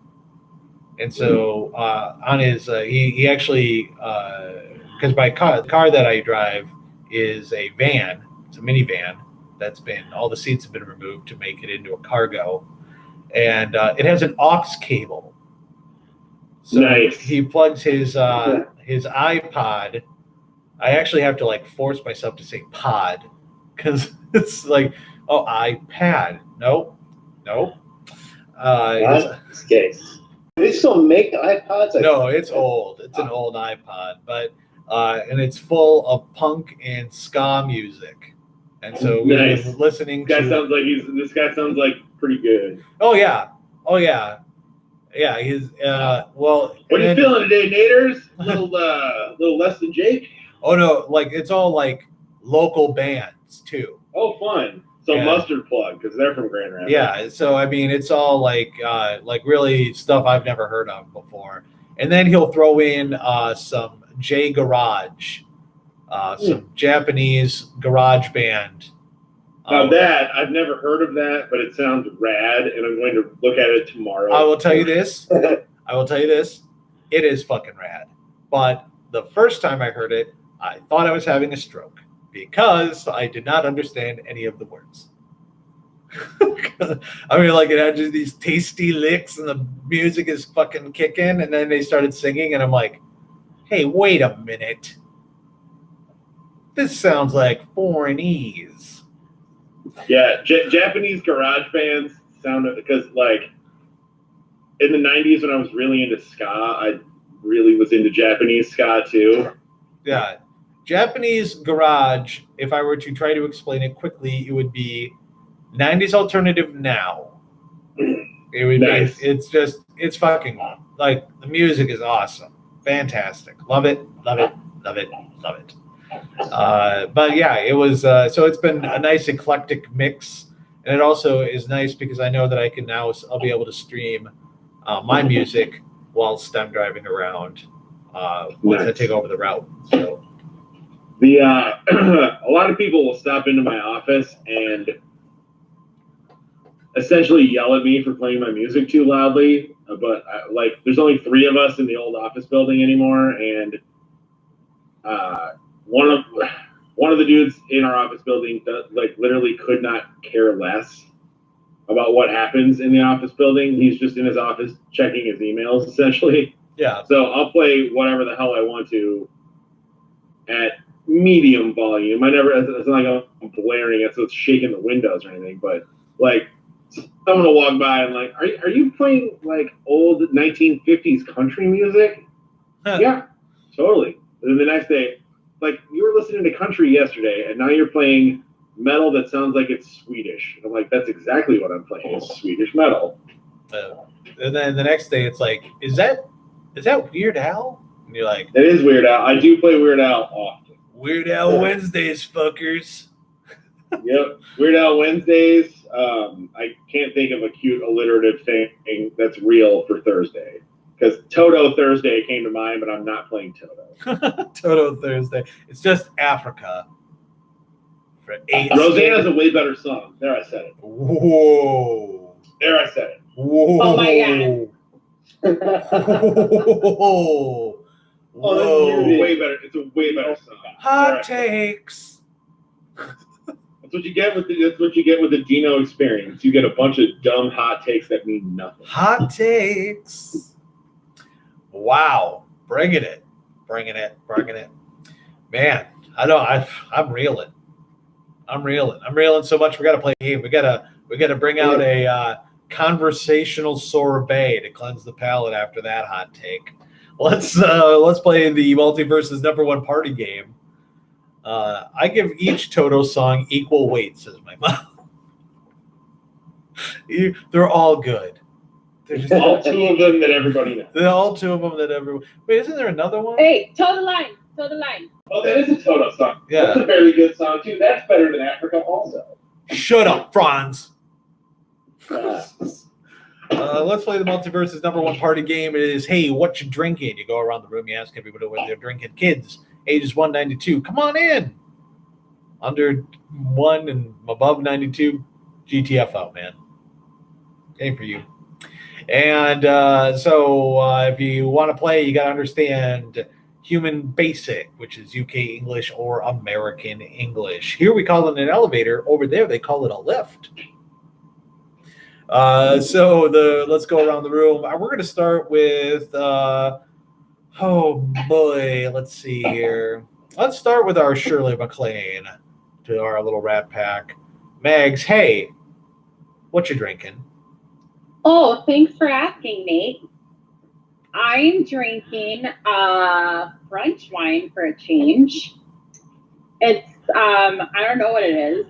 And so on his he actually because the car that I drive is a van. It's a minivan that's been all the seats have been removed to make it into a cargo, and it has an aux cable. So nice. He plugs his iPod. I actually have to like force myself to say pod because it's like, oh, iPad. Nope. This case. Do they still make iPods? No, it's old. It's an old iPod, but and it's full of punk and ska music. And so we've been listening to. This guy sounds like pretty good. Oh yeah. Yeah, he's well. What are you feeling today, Naders? A little less than Jake. Oh no, like it's all like local bands too. Oh, fun. So Yeah. Mustard Plug, because they're from Grand Rapids. Yeah, so I mean, it's all like really stuff I've never heard of before. And then he'll throw in some J Garage, some Japanese garage band. Now that I've never heard of that, but it sounds rad, and I'm going to look at it tomorrow. I will tell you this. It is fucking rad. But the first time I heard it, I thought I was having a stroke because I did not understand any of the words. I mean, like it had just these tasty licks and the music is fucking kicking, and then they started singing, and I'm like, hey, wait a minute. This sounds like foreignese. Yeah, Japanese garage bands sounded, because like in the 90s when I was really into ska, I really was into Japanese ska too. Yeah. Japanese garage, if I were to try to explain it quickly, it would be 90s alternative now. It would Nice. be, it's fucking, like, the music is awesome. Fantastic. Love it, love it, love it, love it. But yeah, it was, so it's been a nice eclectic mix. And it also is nice because I know that I'll be able to stream my music whilst I'm driving around once I Nice. take over the route. So. A lot of people will stop into my office and essentially yell at me for playing my music too loudly. But like, there's only 3 of us in the old office building anymore, and one of the dudes in our office building like literally could not care less about what happens in the office building. He's just in his office checking his emails essentially. Yeah. So I'll play whatever the hell I want to at medium volume. It's not like I'm blaring it so it's shaking the windows or anything, but like someone will walk by and like, are you playing like old 1950s country music? Yeah, totally. And then the next day, like, you were listening to country yesterday and now you're playing metal that sounds like it's Swedish. And I'm like, that's exactly what I'm playing, is Swedish metal. And then the next day it's like, is that Weird Al? And you're like, It is Weird Al. I do play Weird Al often. Weird Al Wednesdays, fuckers. Yep, Weird Al Wednesdays. I can't think of a cute alliterative thing that's real for Thursday. Because Toto Thursday came to mind, but I'm not playing Toto. Toto Thursday. It's just Africa. For 8 Rosanna's a way better song. There, I said it. Whoa. There, I said it. Whoa. Oh my God. Whoa. Oh, that's way better. It's a way better song. Hot takes. That's what you get with the Dino experience. You get a bunch of dumb hot takes that mean nothing. Hot takes. Wow. Bringing it. Man, I'm reeling. I'm reeling so much. We got to play a game. We got to bring out a conversational sorbet to cleanse the palate after that hot take. Let's play the Multiverse's #1 party game. I give each Toto song equal weight, says my mom. They're all good. They're just All 2 of them that everybody knows. They're all 2 of them that everyone. Wait, isn't there another one? Hey, toe the line. Oh, that is a Toto song. Yeah. That's a very good song too. That's better than Africa also. Shut up, Franz. Uh, Let's play the Multiverse's #1 party game. It is, hey, what you drinking? You go around the room, you ask everybody what they're drinking. Kids, ages 1 to 92, come on in. Under 1 and above 92, GTFO, man. Game for you. And so if you want to play, you got to understand Human Basic, which is UK English or American English. Here we call it an elevator. Over there, they call it a lift. Let's go around the room. We're going to start with, oh boy, let's see here. Let's start with our Shirley MacLaine to our little Rat Pack. Mags, hey, what you drinking? Oh, thanks for asking, Nate. I'm drinking French wine for a change. It's I don't know what it is.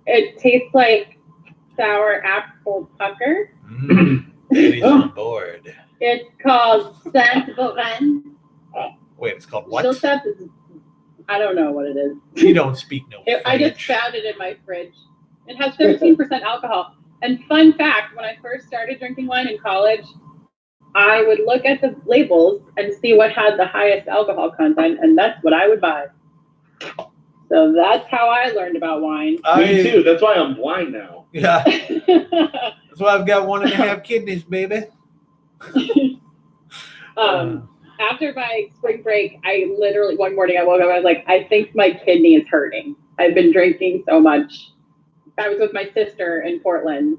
It tastes like sour apple pucker. Ladies on board. It's called Saint-Laurent. Wait, it's called what? I don't know what it is. You don't speak no French. I just found it in my fridge. It has 17% alcohol. And fun fact, when I first started drinking wine in college, I would look at the labels and see what had the highest alcohol content, and that's what I would buy. So that's how I learned about wine. Me too. That's why I'm blind now. Yeah. That's why I've got 1.5 kidneys, baby. After my spring break, I literally, one morning I woke up, I was like, I think my kidney is hurting. I've been drinking so much. I was with my sister in Portland,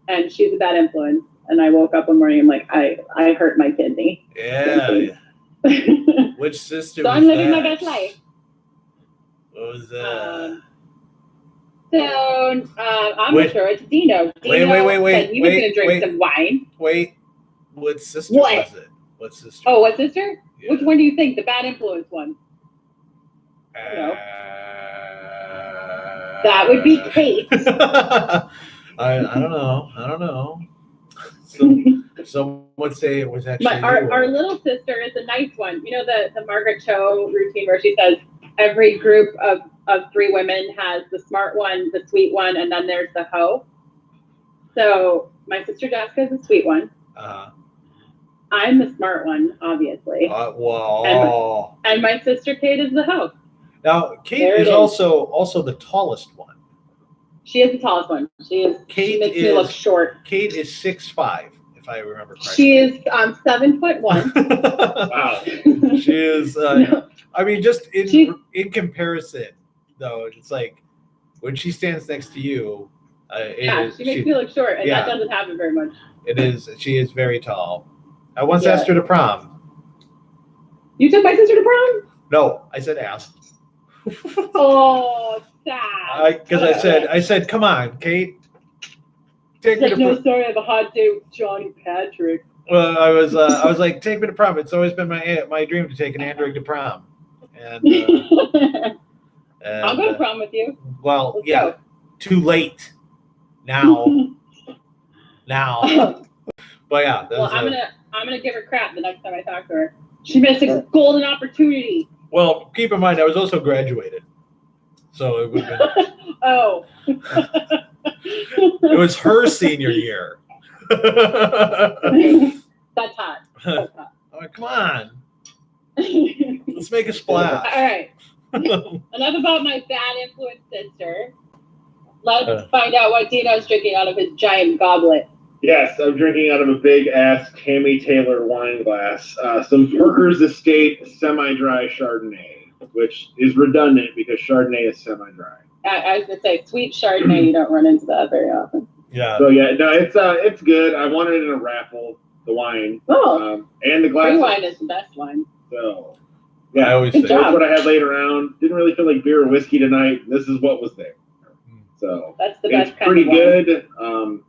and she's a bad influence. And I woke up one morning, I'm like, I hurt my kidney. Yeah. So Which sister? I'm living my best life. What was that? I'm not sure. It's Dino. Wait. Said he was going to drink some wine. Wait. What sister What? was it? What sister? Oh, what sister? Yeah. Which one do you think? The bad influence one? That would be Kate. I don't know. Some would say it was actually our little sister is a nice one. You know the Margaret Cho routine where she says every group of 3 women has the smart one, the sweet one, and then there's the hoe. So my sister Jessica is the sweet one. I'm the smart one, obviously. Wow. And my sister Kate is the hoe. Now Kate is also the tallest one. She is the tallest one. She makes me look short. Kate is 6'5", if I remember correctly. She is 7'1". Wow. She is. I mean, just in comparison, though, it's like when she stands next to you. She makes me look short, and that doesn't happen very much. It is. She is very tall. I once asked her to prom. You took my sister to prom? No, I said ask. Oh, sad. Because I said, come on, Kate. Take me to prom. Sorry, I have a hot date with Johnny Patrick. Well, I was like, take me to prom. It's always been my dream to take an android to prom. And, I'll go to prom with you. Well, Let's go. Too late. Now. But yeah. I'm gonna give her crap the next time I talk to her. She missed a golden opportunity. Well, keep in mind, I was also graduated. So it would have been. Oh. It was her senior year. That's hot. Oh, come on. Let's make a splash. All right. Enough about my bad influence sister. Let's find out what Dino's drinking out of his giant goblet. Yes, I'm drinking out of a big-ass Tammy Taylor wine glass. Some Parker's Estate semi-dry Chardonnay, which is redundant because Chardonnay is semi-dry. I was going to say, sweet Chardonnay, you don't run into that very often. Yeah. So, yeah, no, it's good. I won it in a raffle, the wine. Oh. And the glass. Free wine is the best wine. So, yeah, I always say that's what I had laid around. Didn't really feel like beer or whiskey tonight. This is what was there. So that's the best. It's pretty good. It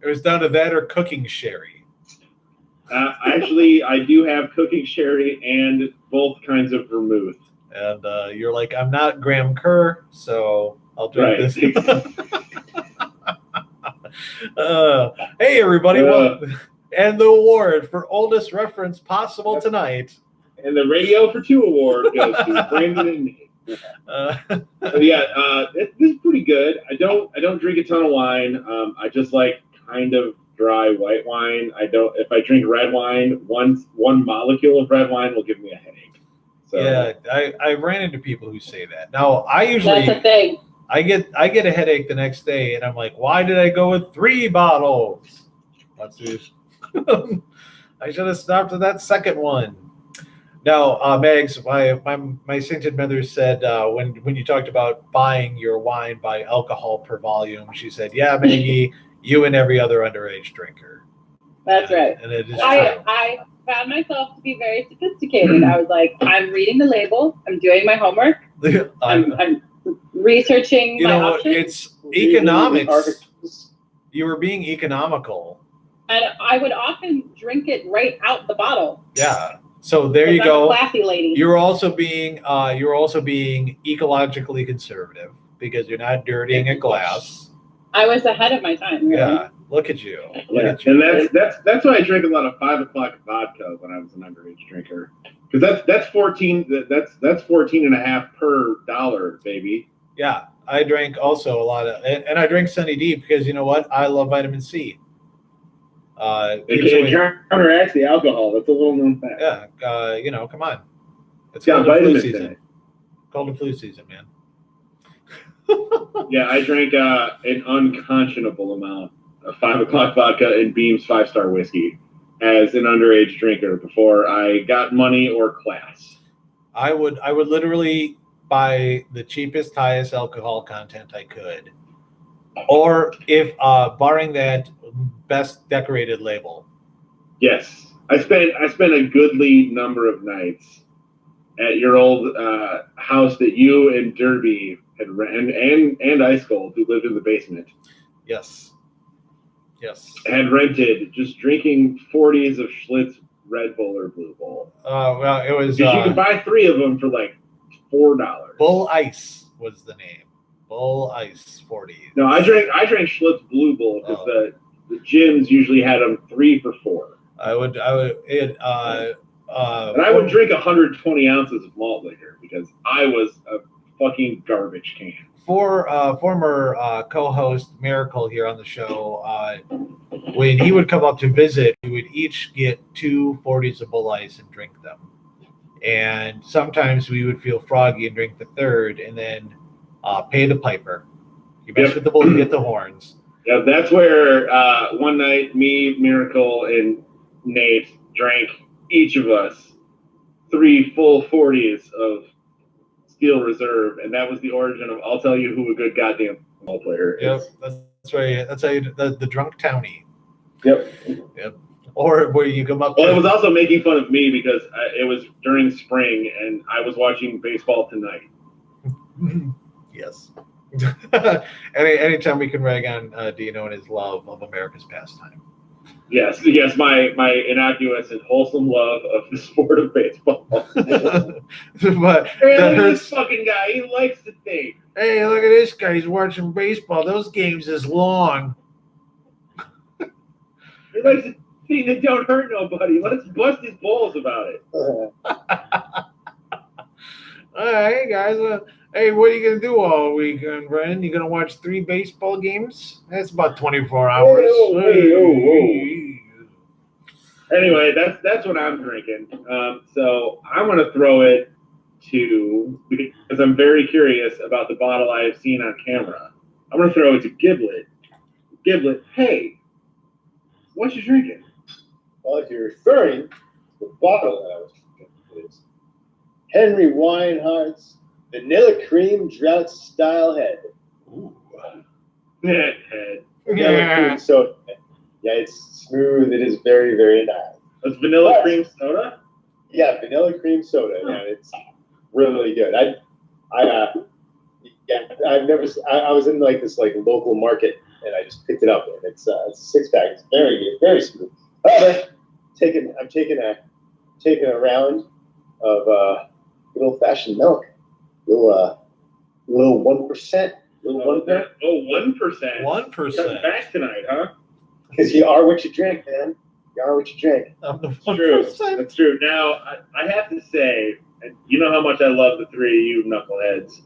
was down to that or cooking sherry. Actually, I do have cooking sherry and both kinds of vermouth. And you're like, I'm not Graham Kerr, so I'll drink this. Hey, everybody. And the award for oldest reference possible tonight. And the Radio for Two award goes to Brandon and me. It's pretty good. I don't drink a ton of wine. I just like kind of dry white wine. If I drink red wine, one molecule of red wine will give me a headache. So, yeah, I ran into people who say that. Now I usually that's a thing. I get a headache the next day, and I'm like, why did I go with 3 bottles? Let's do. I should have stopped at that second one. Now, Megs, my sainted mother said when you talked about buying your wine by alcohol per volume, she said, "Yeah, Maggie, you and every other underage drinker." That's right. And it is true. I found myself to be very sophisticated. I was like, I'm reading the label. I'm doing my homework. I'm researching my options. It's economics. You were being economical. And I would often drink it right out the bottle. Yeah. So there you go. I'm a classy lady. You're also being ecologically conservative because you're not dirtying a glass. I was ahead of my time. Really. Yeah. Look at you. And that's why I drank a lot of 5 o'clock vodka when I was an underage drinker. Because that's 14. That's 14 and a half per dollar, baby. Yeah, I drank also a lot of, and I drink Sunny D because you know what? I love vitamin C. It counteracts the alcohol. That's a little known fact. Yeah, come on. It's got vitamins in it. Cold and flu season, man. Yeah, I drank an unconscionable amount of 5 o'clock vodka and Beam's 5-star whiskey as an underage drinker before I got money or class. I would literally buy the cheapest, highest alcohol content I could Or if barring that, best decorated label. Yes, I spent a goodly number of nights at your old house that you and Derby had and Ice Cold, who lived in the basement. Yes. Had rented, just drinking 40s of Schlitz Red Bull or Blue Bull. Well, it was. Because you could buy 3 of them for like $4. Bull Ice was the name. Bull Ice 40. No, I drank Schlitz Blue Bull because the gyms usually had them 3 for $4. And I would drink 120 ounces of malt liquor because I was a fucking garbage can. Former co-host Miracle here on the show, when he would come up to visit, we would each get 2 40s of Bull Ice and drink them. And sometimes we would feel froggy and drink the third, and then pay the piper. You mess with the bull, you get the horns. Yeah, that's where one night me, Miracle, and Nate drank, each of us, 3 full 40s of Steel Reserve, and that was the origin of I'll tell you who a good goddamn ball player is. Yep, that's right. That's how the drunk townie. Yep. Or where you come up. Well, it was also making fun of me because it was during spring and I was watching Baseball Tonight. Yes. Anytime we can rag on Dino and his love of America's pastime. Yes, my innocuous and wholesome love of the sport of baseball. But this fucking guy, he likes to think. Hey, look at this guy. He's watching baseball. Those games is long. He likes to think that don't hurt nobody. Let's bust his balls about it. All right, hey guys. Hey, what are you going to do all weekend, Brennan? You going to watch 3 baseball games? That's about 24 hours. Anyway, that's what I'm drinking. So I'm going to throw it to, because I'm very curious about the bottle I have seen on camera. I'm going to throw it to Giblet. Giblet, hey, what you drinking? Well, if you're referring to the bottle that I was drinking, it's Henry Weinhardt's Vanilla Cream Drought Style Head. Ooh. Head. Vanilla cream soda. Yeah, it's smooth. It is very, very nice. That's vanilla cream soda? Yeah, vanilla cream soda. Yeah, it's really good. I was in like this like local market and I just picked it up and it's a 6-pack. It's very good, very smooth. I'm taking a round of good old fashioned milk. Little 1%. Little 1%. Oh, 1%. 1%. Back tonight, huh? Because you are what you drink, man. You are what you drink. That's true. That's true. Now, I have to say, and you know how much I love the 3 of you knuckleheads.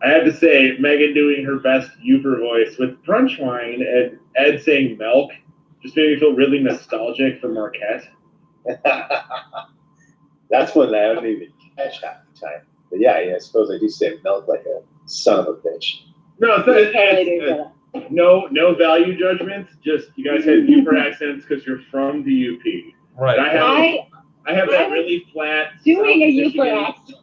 I have to say, Megan doing her best Uber voice with brunch wine and Ed saying milk just made me feel really nostalgic for Marquette. That's one that I don't even catch half the time. But yeah, I suppose I do say milk like a son of a bitch. No, it's no value judgments. Just you guys have Uber accents because you're from the UP. Right. I have that really flat. Doing a South Uber Michigan- accent.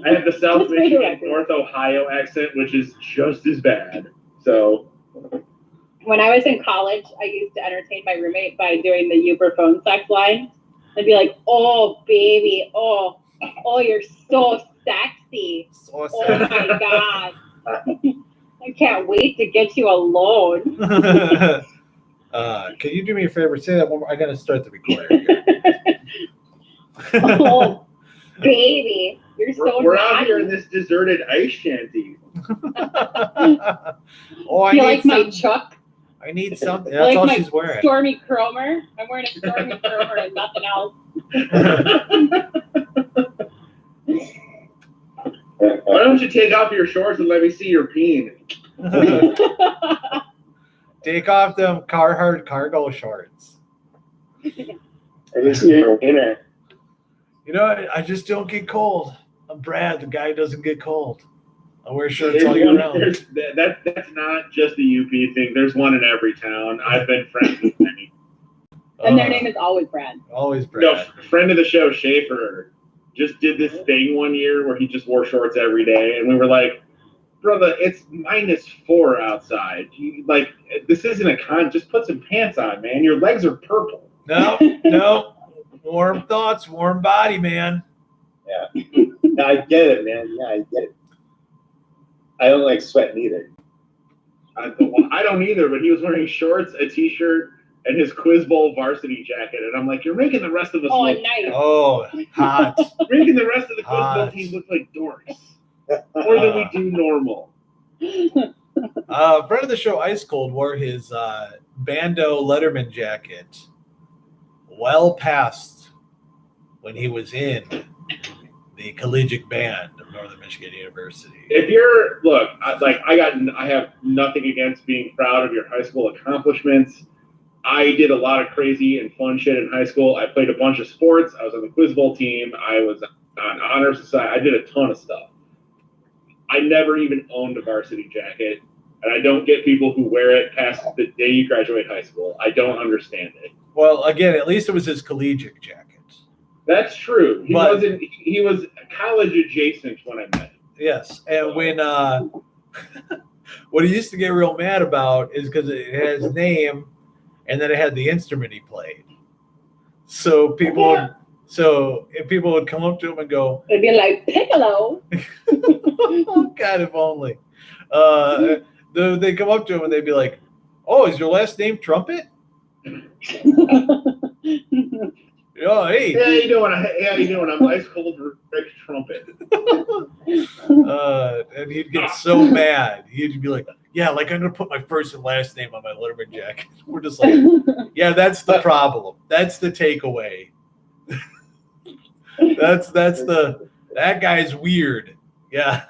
I have the South Michigan, North Ohio accent, which is just as bad. So. When I was in college, I used to entertain my roommate by doing the Uber phone sex line. I'd be like, "Oh, baby, oh, you're so sexy. So Oh my god, I can't wait to get you alone." Can you do me a favor? Say that one more. I got to start the recording. Oh, baby, you're so We're out naughty. here in this deserted ice shanty. Oh, I You need like my Chuck? I need something. You That's like all my she's wearing. Stormy Cromer? I'm wearing a Stormy Cromer and nothing else. Why don't you take off your shorts and let me see your peen? Take off them Carhartt cargo shorts. I can see your winner. You know, I just don't get cold. I'm Brad, the guy who doesn't get cold. I wear shirts all year round. That's not just a UP thing. There's one in every town. I've been friends with many. And their name is always Brad. Always Brad. No, friend of the show, Schaefer, just did this thing one year where he just wore shorts every day. And we were like, brother, it's -4 outside. Like, this isn't a con. Just put some pants on, man. Your legs are purple. No. Warm thoughts, warm body, man. Yeah. No, I get it, man. Yeah, I get it. I don't like sweating either. I don't either, but he was wearing shorts, a t-shirt, and his Quiz Bowl varsity jacket. And I'm like, you're making the rest of us look nice. Oh, hot. You're making the rest of the Quiz Bowl Hot. team look like dorks. More than we do normal. Friend of the show, Ice Cold, wore his Bando Letterman jacket well past when he was in the collegiate band of Northern Michigan University. If you're, look, I have nothing against being proud of your high school accomplishments. I did a lot of crazy and fun shit in high school. I played a bunch of sports. I was on the Quiz Bowl team. I was on Honor Society. I did a ton of stuff. I never even owned a varsity jacket, and I don't get people who wear it past the day you graduate high school. I don't understand it. Well, again, at least it was his collegiate jacket. That's true. He But- wasn't. He was college adjacent when I met him. Yes, and when what he used to get real mad about is because it had his name, and then it had the instrument he played. So if people would come up to him and go, It'd be like piccolo. "Oh God, if only," they come up to him and they'd be like, "Oh, is your last name Trumpet?" Oh, hey. How you doing? I'm Ice Cold Rick Trumpet. And he'd get so mad. He'd be like, "Yeah, like I'm gonna put my first and last name on my Letterman jacket." We're just like, "Yeah, that's the problem. That's the takeaway. that guy's weird." Yeah.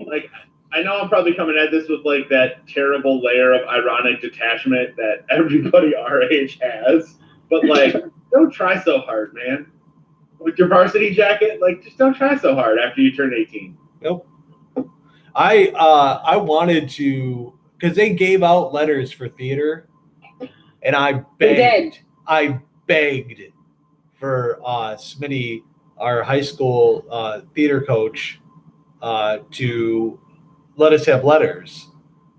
Like, I know I'm probably coming at this with like that terrible layer of ironic detachment that everybody our age has, but like, don't try so hard, man. With your varsity jacket, like, just don't try so hard after you turn 18. Nope. I wanted to, because they gave out letters for theater, and I begged for Smitty, our high school theater coach, to let us have letters.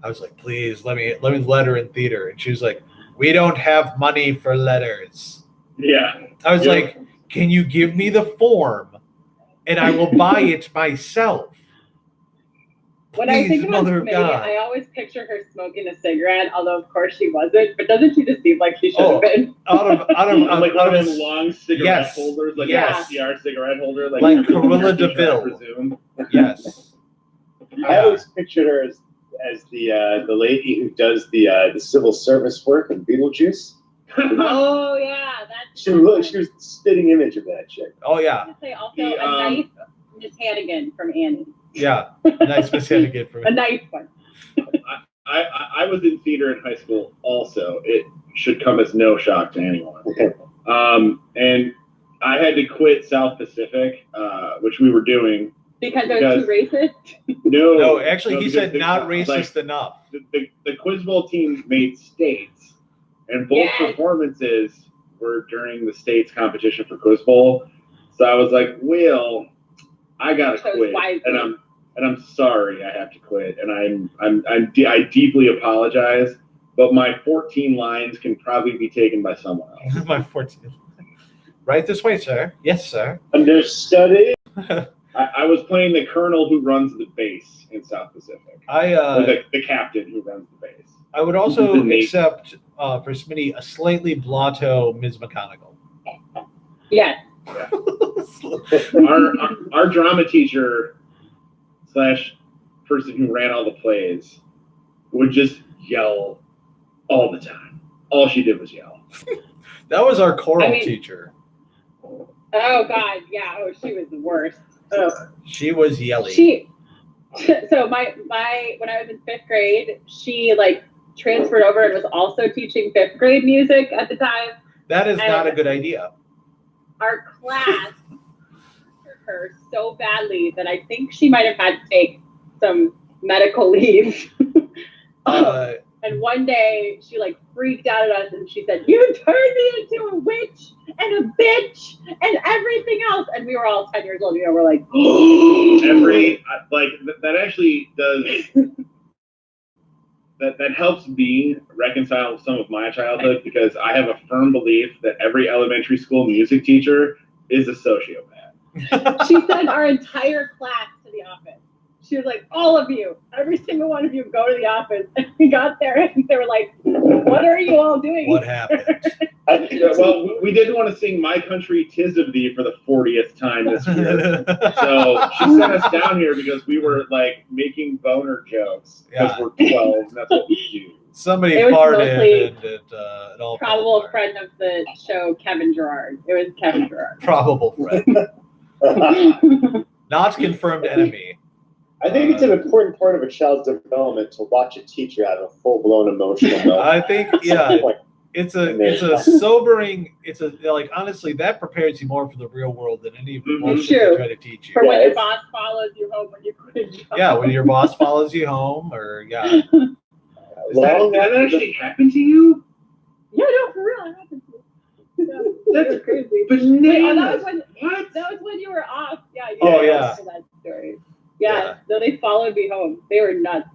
I was like, please let me letter in theater, and she was like, we don't have money for letters. Yeah. I was like, can you give me the form, and I will buy it myself. When I think about Mother of Smitty, God. I always picture her smoking a cigarette, although of course she wasn't. But doesn't she just seem like she should have been? Out of Like one of his- those long cigarette Yes. holders, like Yes. an SDR cigarette holder, like Cruella I DeVille. presume. Yes. I always pictured her as the lady who does the civil service work in Beetlejuice. Oh yeah, that's. She was the spitting image of that chick. Oh yeah. I say also The, a nice Miss Hannigan from Annie. Yeah. Nice Miss Hannigan for A me. nice one. I was in theater in high school also. It should come as no shock to anyone. And I had to quit South Pacific, which we were doing. Because I was too racist. No, actually, he because said they- not like, racist enough. the Quiz Bowl team made states, and both Yes. performances were during the states competition for Quiz Bowl. So I was like, well, I gotta Chose quit, wisely. and I'm sorry I have to quit, and I deeply apologize, but my 14 lines can probably be taken by someone else. My 14. Right this way, sir. Yes, sir. Understudy. I was playing the colonel who runs the base in South Pacific, or the captain who runs the base. I would also The Navy. accept for Smitty a slightly blotto Ms. McGonagall. Yes. Our drama teacher / person who ran all the plays would just yell all the time. All she did was yell. That was our choral I mean- teacher. Oh God, yeah. Oh, she was the worst. Oh. She was yelling. So my when I was in 5th grade, she like transferred over and was also teaching 5th grade music at the time. That is not a good idea. Our class hurt her so badly that I think she might have had to take some medical leave. And one day she like freaked out at us and she said, "You turned me into a witch and a bitch and everything else." And we were all 10 years old. You know, we're like, that actually does. That helps me reconcile some of my childhood because I have a firm belief that every elementary school music teacher is a sociopath. she sent our entire class to the office. She was like, "All of you, every single one of you, go to the office." And we got there and they were like, "What are you all doing?" What happened? Well, we did want to sing "My Country 'Tis of Thee" for the 40th time this year. So she sent us down here because we were like making boner jokes because we're 12 and that's what we do. Somebody It was farted mostly and it all fell probable apart. friend of the show, Kevin Gerard. It was Kevin Gerard. Probable friend. Not confirmed enemy. I think it's an important part of a child's development to watch a teacher have a full-blown emotional meltdown. I think, yeah, it's a sobering. It's a like honestly that prepares you more for the real world than any of the bullshit True. they try to teach you. For when your boss follows you home when you quit a job. Yeah, when your boss follows you home, or yeah. Did that actually happen to you? Yeah, no, for real, it happened to me. Yeah, That's crazy. Bananas. That was when you were off. Yeah. You Oh, guys yeah. know that story. Yeah. No, they followed me home. They were nuts.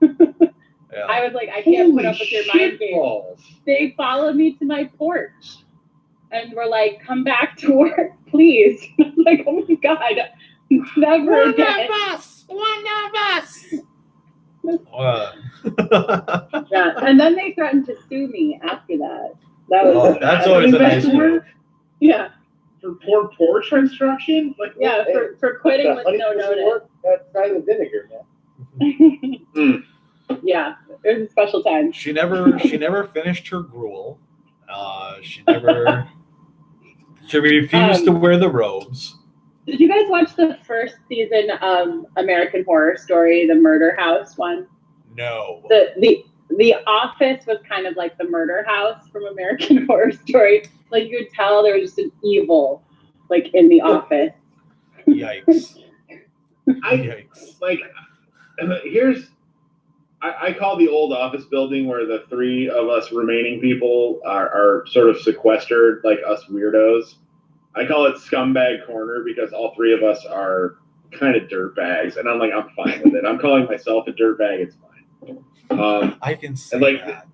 Yeah. I was like, I can't put up with your mind games. balls. They followed me to my porch and were like, "Come back to work, please." I'm like, oh my God, never again. One of us. Yeah. And then they threatened to sue me after that. That was That's always a nice move. yeah. For poor porch construction? Like, Yeah, for quitting with no notice. That's kind of vinegar, man. Yeah, it was a special time. She never finished her gruel. She refused to wear the robes. Did you guys watch the first season of American Horror Story, the Murder House one? No. The office was kind of like the murder house from American Horror Story. Like you could tell there was just an evil, like in the office. Yikes. Yikes. Like, I call the old office building where the three of us remaining people are sort of sequestered, like us weirdos. I call it Scumbag Corner because all three of us are kind of dirtbags, and I'm fine with it. I'm calling myself a dirtbag. It's fine. I can see and like that.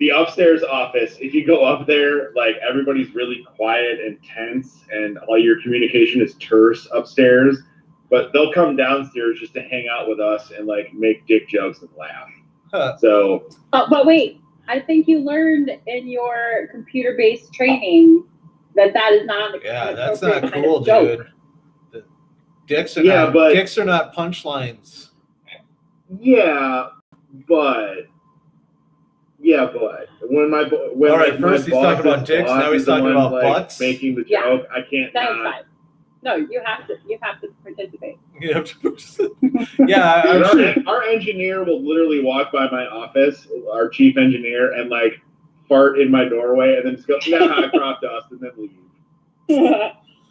the upstairs office, if you go up there, like everybody's really quiet and tense, and all your communication is terse upstairs. But they'll come downstairs just to hang out with us and like make dick jokes and laugh. Huh. So, but wait, I think you learned in your computer-based training that is not. Yeah, an that's appropriate not kind of cool, joke. dude. Dicks are not punchlines. Yeah, but when all right, first he's talking about dicks, now he's talking about butts. Making the Yeah. joke, I can't. That is not. fine. No, you have to participate. You have to. Yeah, I'm And sure. our engineer will literally walk by my office, our chief engineer, and like fart in my doorway, and then just go, "Nah, crop dust," and then leave.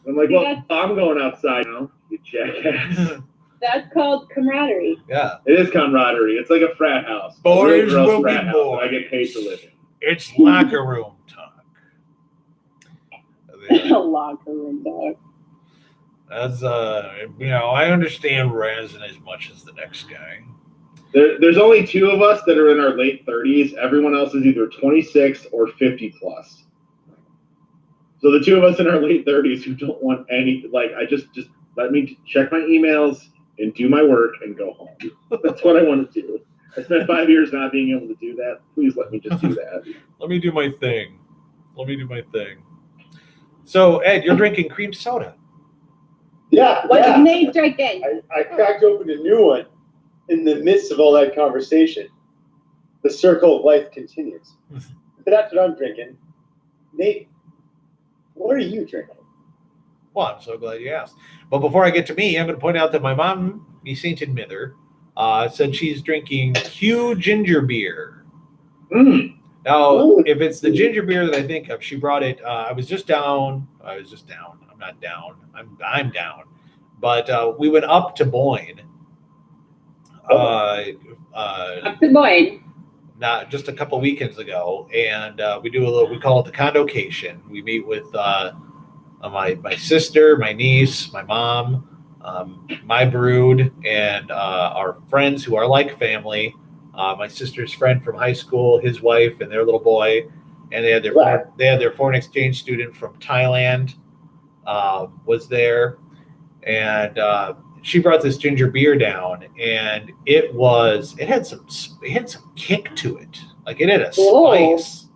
I'm like, well, I'm going outside now, you jackass. That's called camaraderie. Yeah. It is camaraderie. It's like a frat house. Boys A real gross will be frat house that I boys. get paid to live in. It's locker room talk. A locker room dog. That's I understand resin as much as the next guy. There's only two of us that are in our late 30s. Everyone else is either 26 or 50 plus. So the two of us in our late 30s who don't want any, like, I just let me check my emails and do my work and go home. That's what I want to do. I spent 5 years not being able to do that. Please let me just do that. Let me do my thing. So, Ed, you're drinking cream soda. Yeah. What yeah. is Nate drinking? I cracked open a new one in the midst of all that conversation. The circle of life continues. So that's what I'm drinking. Nate, what are you drinking? Well, I'm so glad you asked. But before I get to me, I'm going to point out that my mom, me sainted mither, said she's drinking Fgw ginger beer. Mm. Now, if it's the ginger beer that I think of, she brought it. I was just down. I'm not down. I'm down. But we went up to Boyne. Up to Boyne. not just a couple weekends ago, and we do a little. We call it the condocation. We meet with my sister, my niece, my mom, my brood, and our friends who are like family. My sister's friend from high school, his wife, and their little boy, and they had their foreign exchange student from Thailand was there, and she brought this ginger beer down, and it had some kick to it, like it had a spice,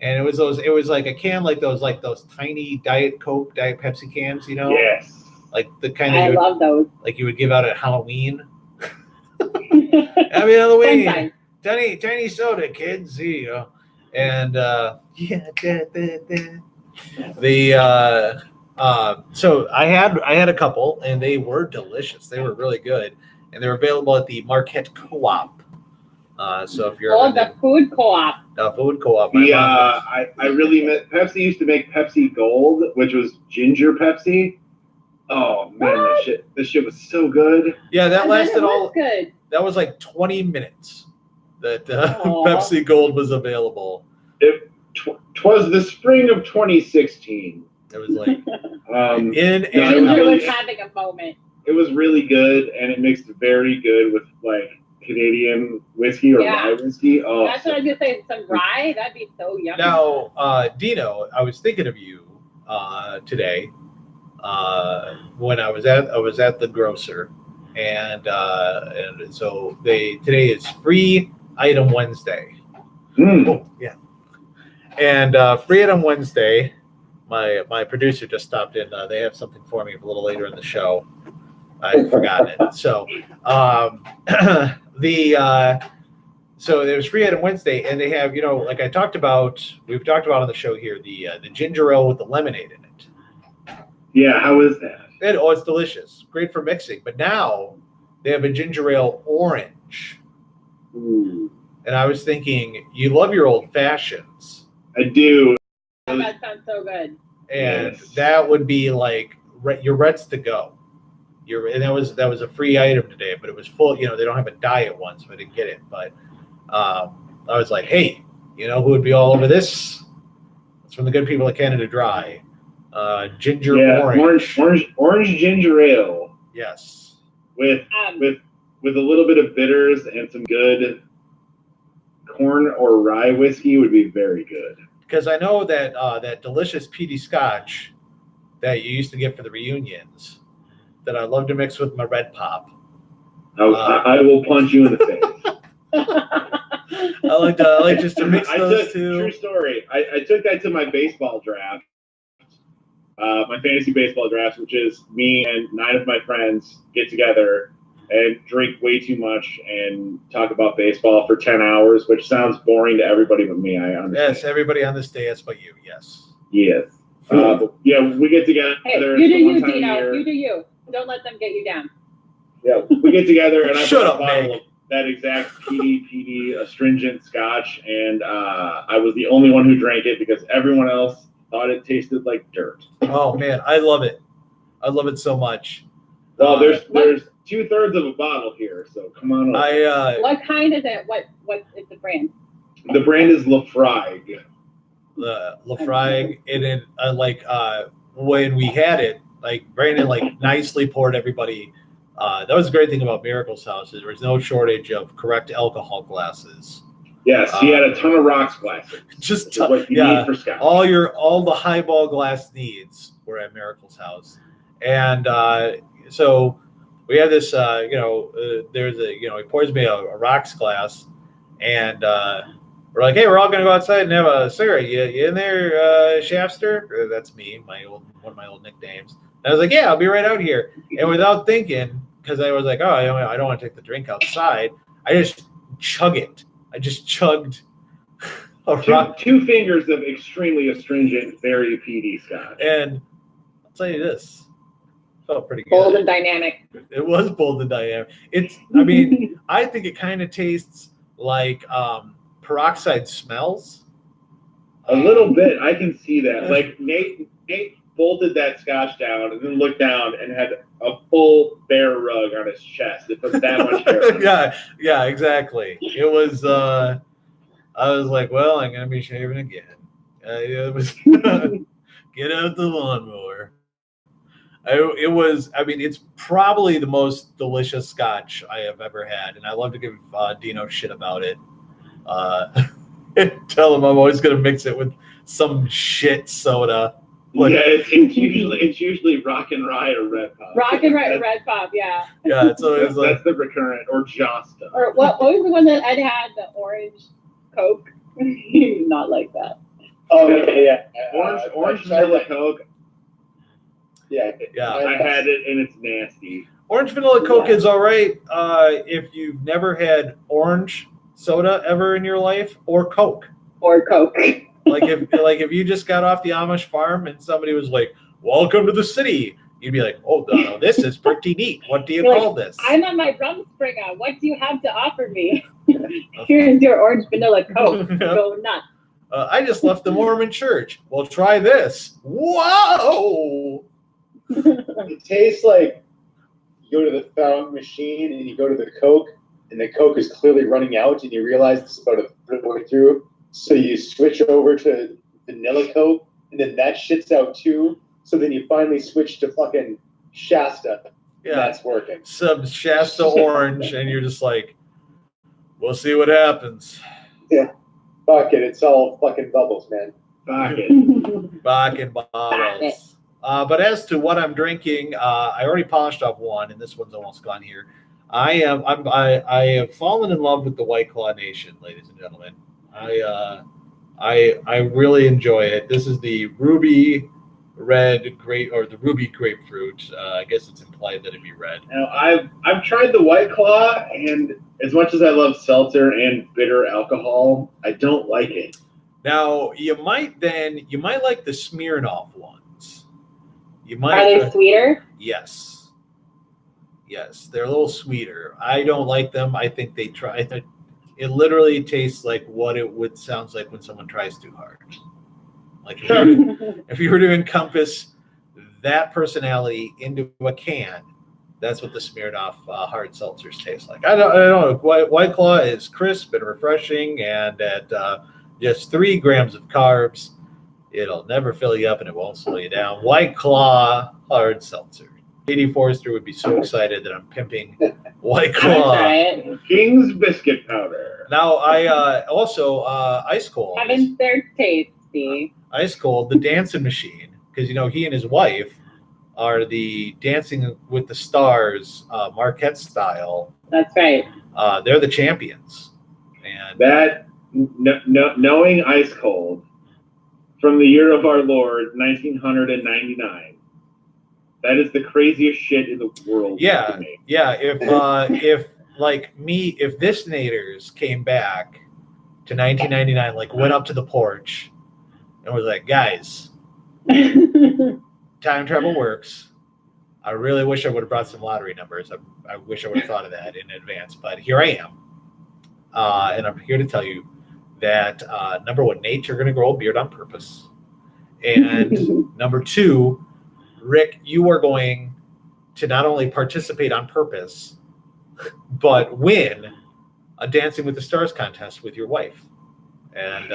and it was like a can like those tiny Diet Coke, Diet Pepsi cans, you know, Yes, like the kind I love those. like you would give out at Halloween. Happy Halloween, tiny soda, kids, you know, and so I had a couple, and they were delicious. They were really good, and they're available at the Marquette Co-op. So if you're the food co-op. The food co-op. I really miss Pepsi. Used to make Pepsi Gold, which was ginger Pepsi. Oh man, this shit was so good. Yeah, that lasted good. That was like 20 minutes that Pepsi Gold was available. Twas the spring of 2016. It was like Ginger was having a moment. It was really good, and it mixed very good with like Canadian whiskey or rye whiskey. Oh, that's what I was gonna say. Some rye, that'd be so yummy. Now, Dino, I was thinking of you today when I was at the grocer, and so today is Free Item Wednesday. Oh, yeah, and Free Item Wednesday. My producer just stopped in. They have something for me a little later in the show. I'd forgotten it. So so there's Free Item Wednesday, and they have, like we've talked about on the show here, the ginger ale with the lemonade in it. Yeah, how is that? It's delicious, great for mixing. But now they have a ginger ale orange. Ooh. And I was thinking, you love your old fashions. I do. Oh, that sounds so good. And that would be like your Reds to go. And that was a free item today, but it was full. They don't have a diet one, so I didn't get it. But I was like, hey, who would be all over this? It's from the good people at Canada Dry. Ginger orange ginger ale. Yes. With a little bit of bitters and some good corn or rye whiskey would be very good. Because I know that that delicious peaty scotch that you used to get for the reunions that I love to mix with my red pop. I will punch you in the face. I like just to mix those two. True story. I took that to my baseball draft, my fantasy baseball draft, which is me and 9 of my friends get together and drink way too much and talk about baseball for 10 hours, which sounds boring to everybody but me. I understand. Yes, everybody on this dais but you. Yes. Yes. Yeah, we get together. Hey, you do you, Dino. You do you. Don't let them get you down. Yeah, we get together and I Shut brought up, a bottle Meg. of that exact peaty astringent scotch, and I was the only one who drank it because everyone else thought it tasted like dirt. Oh man, I love it. I love it so much. Well, there's 2/3 of a bottle here, so come on over. What kind is it? What is the brand? The brand is Lafrague. Lafrague, and then when we had it, like Brandon nicely poured everybody. That was the great thing about Miracle's house is there was no shortage of correct alcohol glasses. Yes, he had a ton of rocks glasses. Just what you need for scotch. All the highball glass needs were at Miracle's house, and so we have this. There's he pours me a rocks glass, and we're like, hey, we're all gonna go outside and have a cigarette. You in there, Shafster? That's me, one of my old nicknames. And I was like, yeah, I'll be right out here. And without thinking, because I was like, oh, I don't want to take the drink outside. I just chug it. I just chugged a rock. 2 fingers of extremely astringent, very peaty scotch. And I'll tell you this, felt pretty good. Bold and dynamic. It was bold and dynamic. I think it kind of tastes like peroxide smells. A little bit, I can see that. Like Nate bolted that scotch down and then looked down and had a full bear rug on his chest. It put that much hair on yeah, exactly. It was I was like, well, I'm gonna be shaving again. It was get out the lawnmower. I mean, it's probably the most delicious scotch I have ever had, and I love to give Dino shit about it. Tell him I'm always gonna mix it with some shit soda. Like, yeah, it's usually Rock and Rye or Red Pop. Rock and Red Pop, yeah. yeah, it's always That's, like that's the recurrent, or Josta. Or what was the one that Ed had? The orange Coke. Not like that. Oh, yeah. Orange vanilla Coke. Yeah. yeah. I had it and it's nasty. Orange vanilla Coke is all right if you've never had orange soda ever in your life, or Coke. Or Coke. Like if you just got off the Amish farm and somebody was like, "Welcome to the city," you'd be like, "Oh no, this is pretty neat. What do you You're call like, this?" I'm on my Rumspringa. What do you have to offer me? Here's your orange vanilla Coke. Go nuts. I just left the Mormon church. Well, try this. Whoa! It tastes like you go to the fountain machine and you go to the Coke, and the Coke is clearly running out, and you realize it's about a third way through. So you switch over to vanilla Coke, and then that shits out too. So then you finally switch to fucking Shasta. Yeah, That's working. some Shasta orange, and you're just like, "We'll see what happens." Yeah. Fuck it. It's all fucking bubbles, man. Fuck it. Back in bottles. But as to what I'm drinking, I already polished off one, and this one's almost gone here. I have fallen in love with the White Claw Nation, ladies and gentlemen. I really enjoy it. This is the ruby red grape, or the ruby grapefruit. I guess it's implied that it'd be red. Now I've tried the White Claw, and as much as I love seltzer and bitter alcohol, I don't like it. Now you might like the Smirnoff ones. You might. Are they sweeter? Yes. Yes, they're a little sweeter. I don't like them. I think they try. It literally tastes like what it would sounds like when someone tries too hard. Like if you were to encompass that personality into a can, that's what the Smirnoff hard seltzers taste like. I don't know. White Claw is crisp and refreshing, and at just 3 grams of carbs, it'll never fill you up and it won't slow you down. White Claw hard seltzer. Katie Forrester would be so excited that I'm pimping White Claw. King's biscuit powder. Now I also Ice Cold. Heavens, they're tasty. Ice Cold, the dancing machine, because he and his wife are the Dancing with the Stars Marquette style. That's right. They're the champions, and That knowing Ice Cold from the year of our Lord 1999. That is the craziest shit in the world. yeah, to me. yeah. If like me, if this Naders came back to 1999, like went up to the porch and was like, guys, time travel works. I really wish I would have brought some lottery numbers. I wish I would have thought of that in advance, but here I am. And I'm here to tell you that number one, Nate, you're going to grow a beard on purpose. And number two, Rick, you are going to not only participate on purpose, but win a Dancing with the Stars contest with your wife. And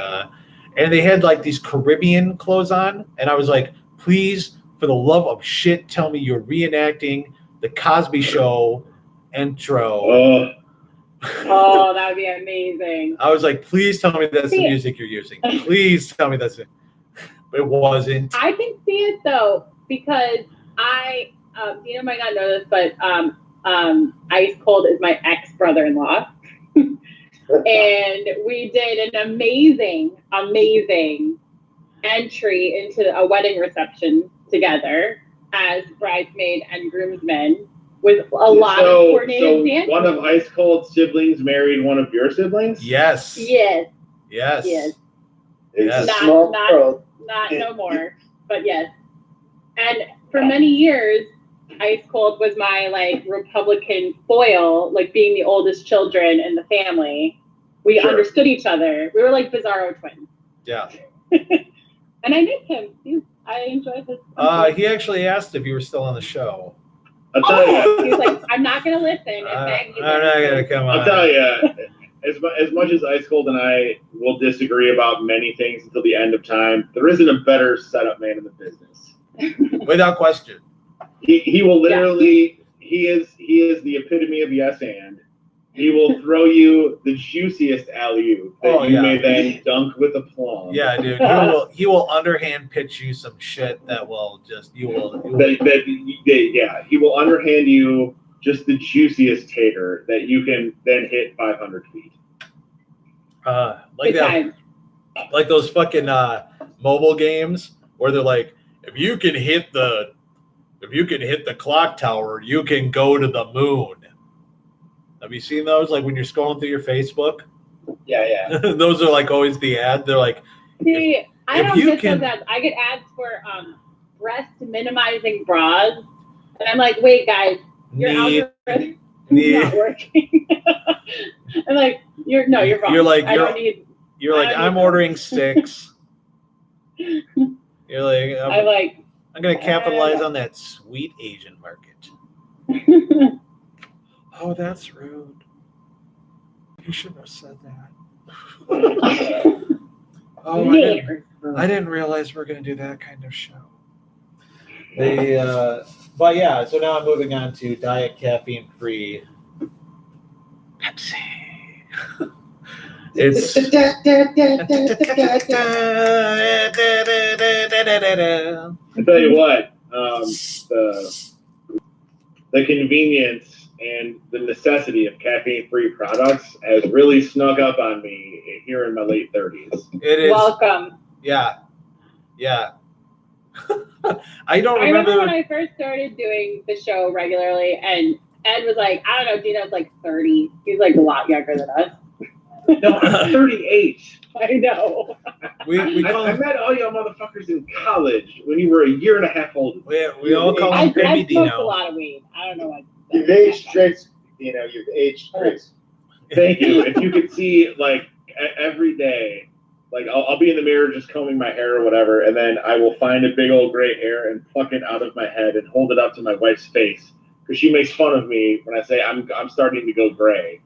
they had like these Caribbean clothes on. And I was like, please, for the love of shit, tell me you're reenacting the Cosby Show intro. Oh, that would be amazing. I was like, please tell me that's the music you're using. Please tell me that's it. But it wasn't. I can see it though, because Dina might not know this, but Ice Cold is my ex-brother-in-law. And we did an amazing entry into a wedding reception together as bridesmaid and groomsmen with a lot of coordinated dancing. One of Ice Cold's siblings married one of your siblings? Yes. Yes. Yes. Yes. Yes. Not no more, but yes. And for many years, Ice Cold was my like Republican foil, like being the oldest children in the family. We understood each other. We were like Bizarro twins. Yeah. And I miss him. I enjoyed his. He actually asked if you were still on the show. I'll tell you. He was like, I'm not going to listen. I'm not going to come on. I'll tell you. As much as Ice Cold and I will disagree about many things until the end of time. There isn't a better setup man in the business. Without question. He will literally he is the epitome of yes and. He will throw you the juiciest alley-oop that you may then dunk with aplomb. Yeah, dude. He will underhand pitch you some shit that will just he will underhand you just the juiciest tater that you can then hit 500 feet. Like those fucking mobile games where they're like, if you can hit the clock tower, you can go to the moon. Have you seen those? Like when you're scrolling through your Facebook? Yeah. Those are like always the ad. They're like, see, I don't get those ads. I get ads for breast minimizing bras, and I'm like, wait, guys, your algorithm is not working. I'm like, you're wrong. You're like, I'm ordering 6. You're like, I'm gonna capitalize on that sweet Asian market. Oh, that's rude. You shouldn't have said that. Oh, I didn't realize we're gonna do that kind of show. But yeah, so now I'm moving on to diet caffeine-free Pepsi. It's I tell you what, the convenience and the necessity of caffeine-free products has really snuck up on me here in my late 30s. It is. Welcome. Yeah. I remember when I first started doing the show regularly, and Ed was like, I don't know, Dina's like 30. He's like a lot younger than us. No, I'm 38. I know. I met all y'all motherfuckers in college when you were a year and a half old. We all call him Baby Dino. I smoked a lot of weed. I don't know what. You've aged drinks, you've aged drinks. Thank you. If you could see, like, every day, like, I'll be in the mirror just combing my hair or whatever, and then I will find a big old gray hair and pluck it out of my head and hold it up to my wife's face, because she makes fun of me when I say I'm starting to go gray,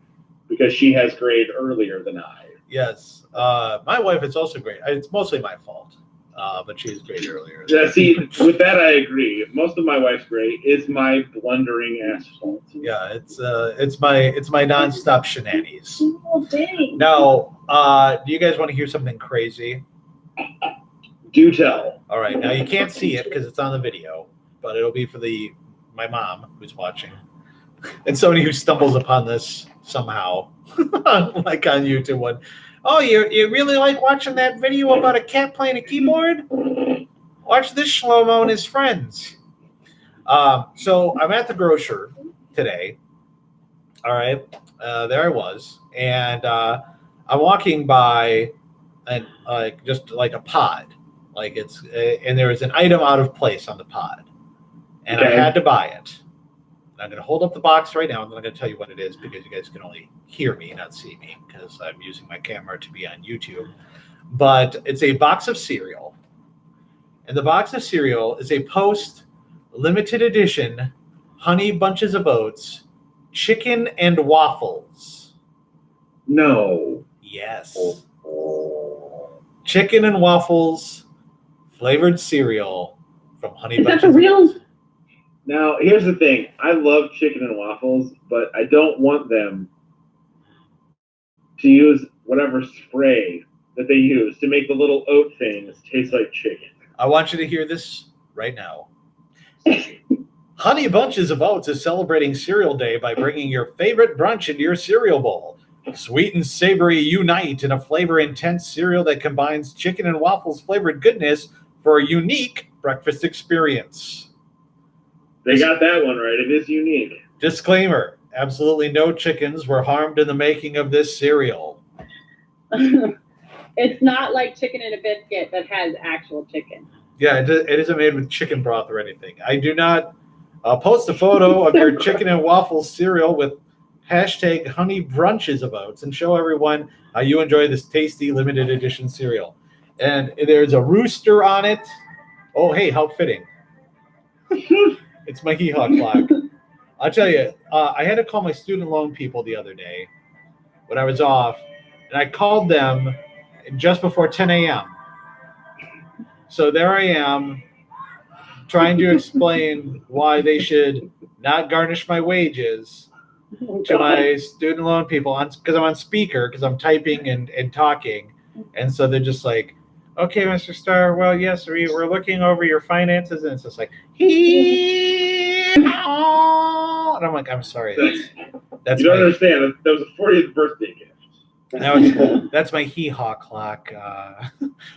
because she has grayed earlier than I. Yes. My wife is also great. It's mostly my fault, but she's great earlier. Yeah, see, with that I agree. Most of my wife's gray is my blundering ass fault. Yeah, it's my nonstop shenanigans. Oh, dang. Now, do you guys want to hear something crazy? Do tell. All right. Now you can't see it because it's on the video, but it'll be for my mom who's watching, and somebody who stumbles upon this somehow, like on YouTube one. Oh, you really like watching that video about a cat playing a keyboard? Watch this Shlomo and his friends. So I'm at the grocer today. All right, there I was, and I'm walking by, and just like a pod, like and there was an item out of place on the pod, and I had to buy it. I'm going to hold up the box right now, and I'm going to tell you what it is, because you guys can only hear me, not see me, because I'm using my camera to be on YouTube. But it's a box of cereal. And the box of cereal is a Post limited edition Honey Bunches of Oats chicken and waffles. No. Yes. Chicken and waffles flavored cereal from Honey Bunches of Oats. Now, here's the thing. I love chicken and waffles, but I don't want them to use whatever spray that they use to make the little oat things taste like chicken. I want you to hear this right now. Honey Bunches of Oats is celebrating Cereal Day by bringing your favorite brunch into your cereal bowl. Sweet and savory unite in a flavor-intense cereal that combines chicken and waffles flavored goodness for a unique breakfast experience. They got that one right. It is unique. Disclaimer: absolutely no chickens were harmed in the making of this cereal. It's not like chicken in a biscuit that has actual chicken. Yeah, it isn't made with chicken broth or anything. I do not post a photo of your chicken and waffles cereal with hashtag Honey Brunches of Oats and show everyone how you enjoy this tasty limited edition cereal. And there's a rooster on it. Oh, hey, how fitting. It's my hee-haw clock. I'll tell you, I had to call my student loan people the other day when I was off, and I called them just before 10 a.m. So there I am trying to explain why they should not garnish my wages to my student loan people because I'm on speaker, because I'm typing and talking. And so they're just like, okay, Mr. Starr, well, yes, we're looking over your finances. And it's just like, and I'm like, I'm sorry. That's you don't my, understand. That was a 40th birthday gift. that's my hee-haw clock.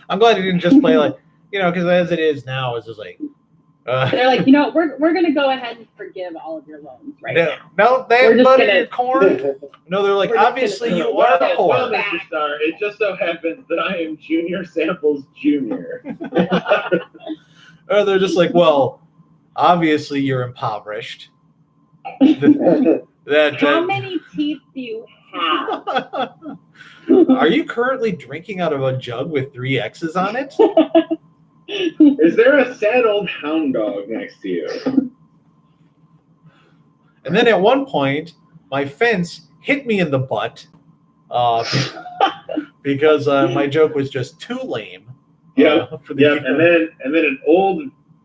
I'm glad it didn't just play like, because as it is now, it's just like. They're like, we're going to go ahead and forgive all of your loans now. No, they We're haven't just butter gonna- your corn. No, they're like, We're just obviously gonna- you are Well, poor. Mr. Starr, it just so happens that I am Junior Samples Jr. Or they're just like, well, obviously you're impoverished. How many teeth do you have? Are you currently drinking out of a jug with 3 X's on it? Is there a sad old hound dog next to you? And then at one point, my fence hit me in the butt because my joke was just too lame. For the Yep. And then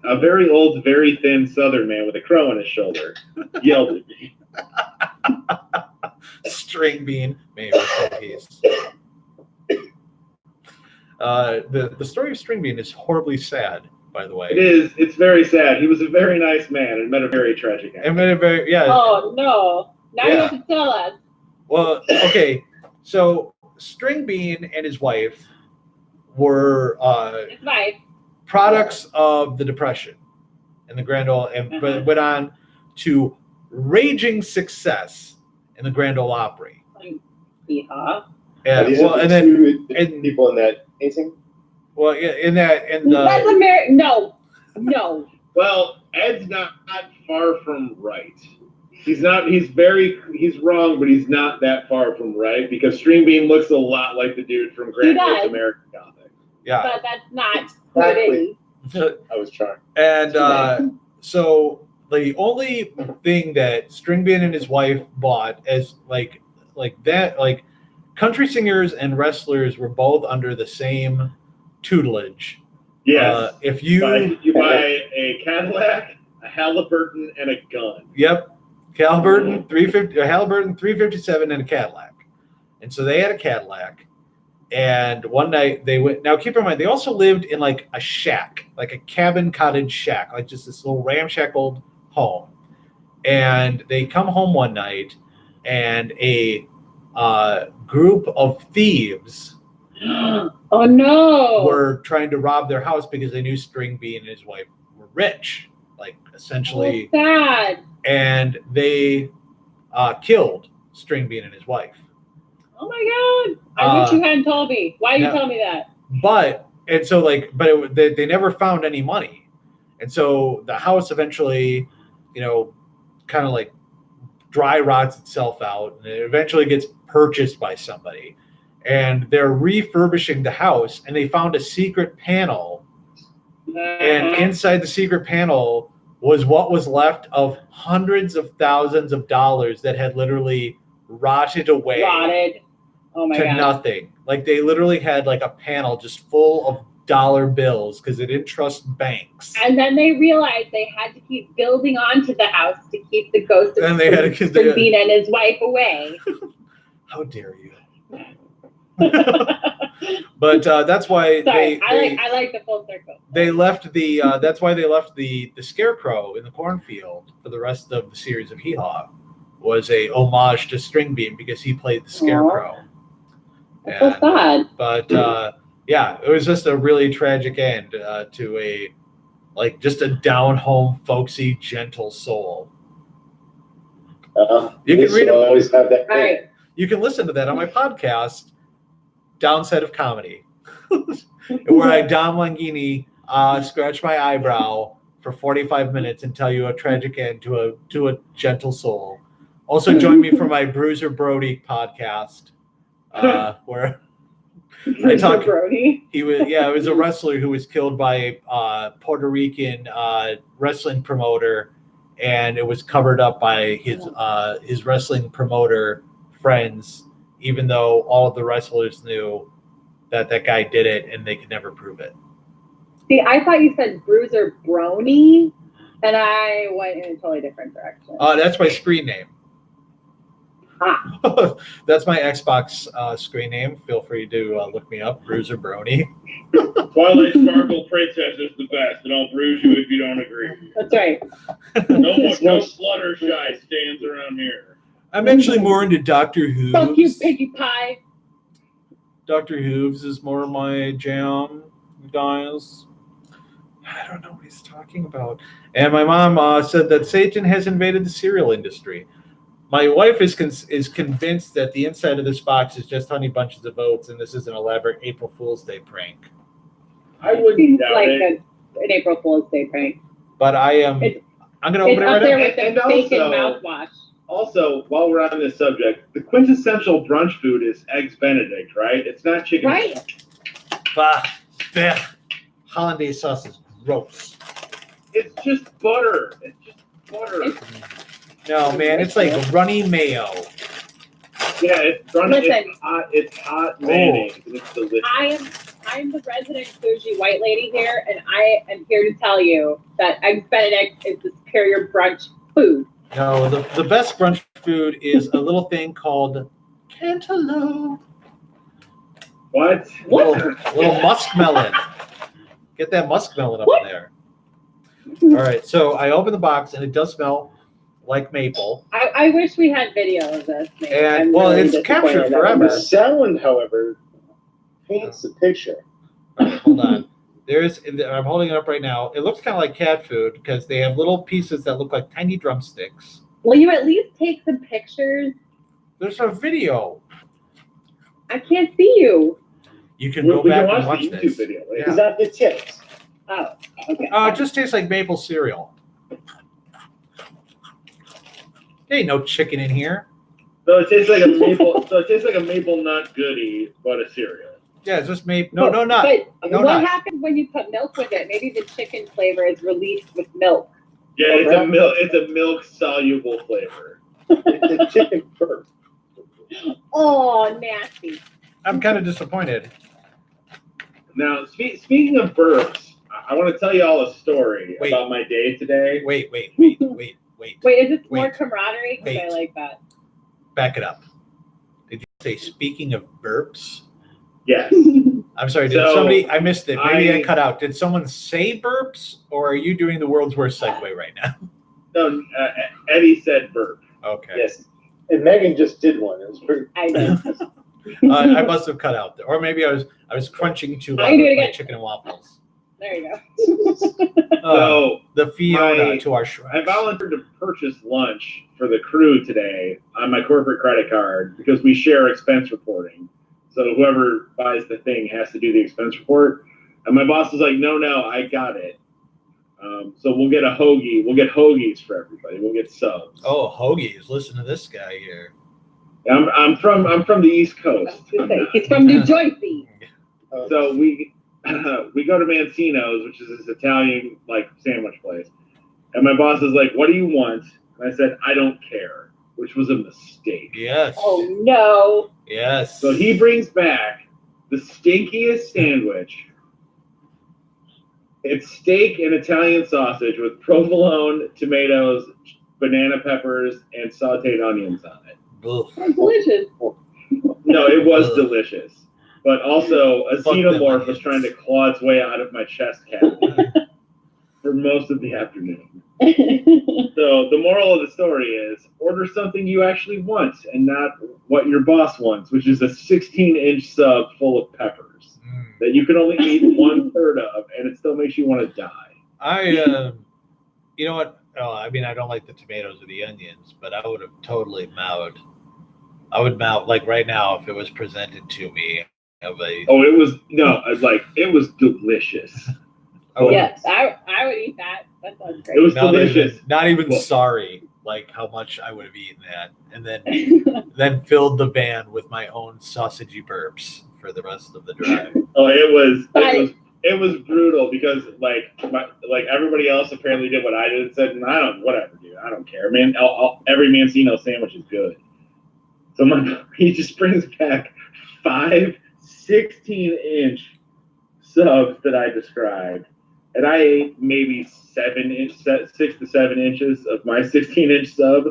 a very old, very thin Southern man with a crow on his shoulder yelled at me. String bean, maybe piece. The story of String Bean is horribly sad, by the way. It is. It's very sad. He was a very nice man and met a very tragic end. Oh, no. Now you have to tell us. Well, okay. So String Bean and his wife were His wife. products of the Depression and the Grand Ole, but went on to raging success in the Grand Ole Opry. Yeah. And these well, are and the then two people in that painting. well, in that and That's no. Well, Ed's not far from right. He's wrong, but he's not that far from right because String Bean looks a lot like the dude from Grand Ole American Gothic. yeah. But that's not who it is. I was trying. And so the only thing that String Bean and his wife bought as like country singers and wrestlers were both under the same tutelage. Yes. If you buy a Cadillac, a Halliburton, and a gun. Yep. Halliburton 357 and a Cadillac. And so they had a Cadillac. And one night they went. Now keep in mind, they also lived in like a shack, like a cabin cottage shack, like just this little ramshackle home. And they come home one night, and a group of thieves Oh no! were trying to rob their house because they knew String Bean and his wife were rich, like essentially. Oh, sad. And they killed String Bean and his wife. Oh my god! I wish you hadn't told me. Why you tell me that? They never found any money, and so the house eventually, kind of like dry rots itself out, and it eventually gets purchased by somebody, and they're refurbishing the house, and they found a secret panel, and inside the secret panel was what was left of hundreds of thousands of dollars that had literally rotted away. Oh my to god. nothing. Like they literally had like a panel just full of dollar bills because they didn't trust banks. And then they realized they had to keep building onto the house to keep the ghost of String Bean and his wife away. How dare you? But that's why I like the full circle. They left the that's why they left the scarecrow in the cornfield for the rest of the series of Hee Haw. Was a homage to String Bean because he played the scarecrow. That's so sad. But it was just a really tragic end to just a down home, folksy, gentle soul. You can read always have that. Right. You can listen to that on my podcast, Downside of Comedy, where I, Dom Langini, scratch my eyebrow for 45 minutes and tell you a tragic end to a gentle soul. Also join me for my Bruiser Brody podcast, where I talk. Brody. It was a wrestler who was killed by a Puerto Rican wrestling promoter, and it was covered up by his wrestling promoter friends, even though all of the wrestlers knew that guy did it and they could never prove it. See, I thought you said Bruiser Brony, and I went in a totally different direction. That's my screen name. Ah. That's my Xbox screen name. Feel free to look me up, Bruiser Brony. Twilight Sparkle Princess is the best, and I'll bruise you if you don't agree. That's right. No Fluttershy stands around here. I'm actually more into Doctor Who. Fuck you, Piggy Pie. Dr. Hooves is more of my jam, guys. I don't know what he's talking about. And my mom said that Satan has invaded the cereal industry. My wife is convinced that the inside of this box is just honey bunches of oats, and this is an elaborate April Fool's Day prank. I wouldn't Seems doubt like it. an April Fool's Day prank. But I'm going to open It's it up right there now. with the And bacon also- mouthwash. Also, while we're on this subject, the quintessential brunch food is eggs Benedict, right? It's not chicken. Right? Bah, bleh. Hollandaise sauce is gross. It's just butter. It's just butter. No, man, it's like runny mayo. Yeah, it's brunch. Listen. It's hot mayonnaise, and it's delicious. I'm the resident bougie white lady here, and I am here to tell you that Eggs Benedict is the superior brunch food. No, the best brunch food is a little thing called cantaloupe. What? Little muskmelon. Get that muskmelon up in there. All right, so I open the box, and it does smell like maple. I wish we had video of this. Maybe. And, I'm well, really it's disappointed captured that forever. The sound, however, paints a picture. All right, hold on. I'm holding it up right now. It looks kind of like cat food because they have little pieces that look like tiny drumsticks. Will you at least take some pictures? There's a video. I can't see you. You can go back and watch the YouTube this. video. Yeah. Is that the tips? Oh, okay. It just tastes like maple cereal. There ain't no chicken in here. So it tastes like a maple. So it tastes like a maple nut goodie, but a cereal. Yeah, it's just maple. No, no, not. But No, what not. happens when you put milk with it? Maybe the chicken flavor is released with milk. Yeah, it's a milk. It's a milk soluble flavor. It's a chicken burp. Oh, nasty. I'm kind of disappointed. Now, speaking of burps, I want to tell you all a story Wait. about my day today. Wait. Wait, is this more Wait. camaraderie? Because I Wait. like that. Back it up. Did you say speaking of burps? Yes. I'm sorry, did So, somebody, I missed it. Maybe I I- cut out. Did someone say burps or are you doing the world's worst segue right now? No, Eddie said burp. Okay. Yes. And Megan just did one. It was pretty. I know. I must have cut out there. Or maybe I was crunching too I loud can do it with my again. chicken and waffles. There you go. So The Fiona my- to our I shrine. volunteered to purchase lunch for the crew today on my corporate credit card because we share expense reporting. So whoever buys the thing has to do the expense report. And my boss was like, no, I got it. So we'll get a hoagie. We'll get hoagies for everybody. We'll get subs. Oh, hoagies. Listen to this guy here. I'm from the East I was Coast. gonna say, he's from New Jersey. So we go to Mancino's, which is this Italian like sandwich place. And my boss is like, what do you want? And I said, I don't care, which was a mistake. Yes. Oh no. Yes. So he brings back the stinkiest sandwich. It's steak and Italian sausage with provolone, tomatoes, banana peppers, and sauteed onions on it. Ugh. That's delicious. No, it was Ugh. delicious. But also, a Fuck them xenomorph was onions. trying to claw its way out of my chest cavity for most of the afternoon. So the moral of the story is order something you actually want and not what your boss wants, which is a 16-inch sub full of peppers Mm. that you can only eat 1/3 of, and it still makes you want to die. You know what? Oh, I mean, I don't like the tomatoes or the onions, but I would have totally mowed. I would mow, like right now, if it was presented to me. Oh, it was it was delicious. I would- Yes, I would eat that. That sounds It was not delicious. Even, not even Well- sorry, like how much I would have eaten that, and then filled the van with my own sausagey burps for the rest of the drive. Oh, it was brutal because like everybody else apparently did what I did and said, whatever, dude, I don't care, man. Every Mancino sandwich is good. So he just brings back 5 16-inch subs that I described, and I ate maybe 6 to 7 inches of my 16-inch sub,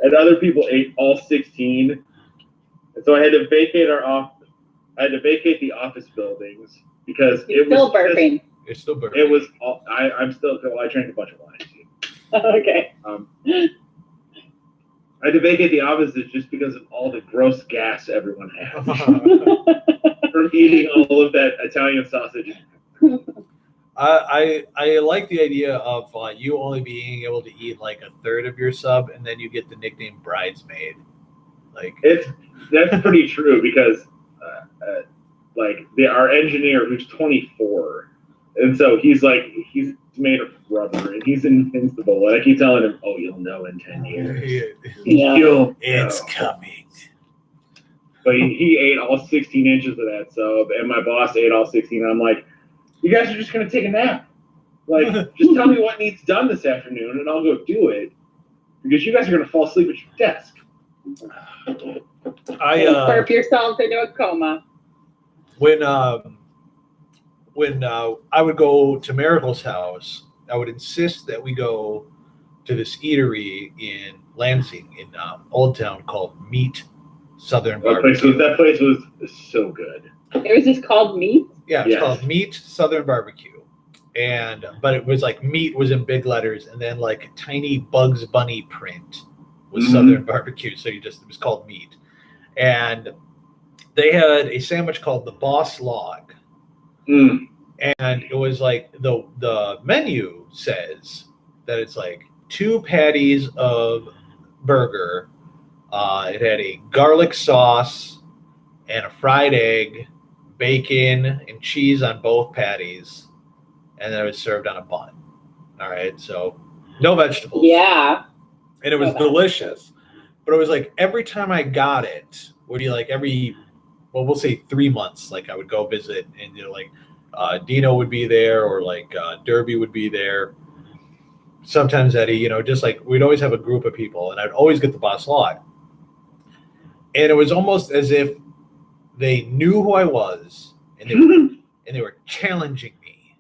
and other people ate all 16. And so I had to vacate the office buildings because it was still burping. It's still burping. It was. I'm still. Well, I drank a bunch of wine too. Okay. I had to vacate the offices just because of all the gross gas everyone had from eating all of that Italian sausage. I like the idea of you only being able to eat like a third of your sub, and then you get the nickname bridesmaid. Like that's pretty true because our engineer who's 24, and so he's made of rubber and he's invincible. And I keep telling him, "Oh, you'll know in 10 years. Yeah. It's coming." But he ate all 16 inches of that sub, and my boss ate all 16. I'm like, you guys are just gonna take a nap. Like, just tell me what needs done this afternoon, and I'll go do it. Because you guys are gonna fall asleep at your desk. Burp yourself into a coma. When I would go to Miracle's house, I would insist that we go to this eatery in Lansing, in Old Town, called Meat Southern Barbecue. That place was so good. It was just called Meat? Yeah, it's called Meat Southern Barbecue. But it was like meat was in big letters, and then like tiny Bugs Bunny print was Southern Barbecue. So it was called Meat. And they had a sandwich called the Boss Log. And it was like the menu says that it's like 2 patties of burger. It had a garlic sauce and a fried egg, bacon and cheese on both patties, and then it was served on a bun. All right, so no vegetables. Yeah. And it was delicious. But it was like every time I got it, would be like we'll say 3 months, like I would go visit, and like Dino would be there, or like Derby would be there. Sometimes Eddie, just like we'd always have a group of people, and I'd always get the Boss Log. And it was almost as if they knew who I was, and they were challenging me,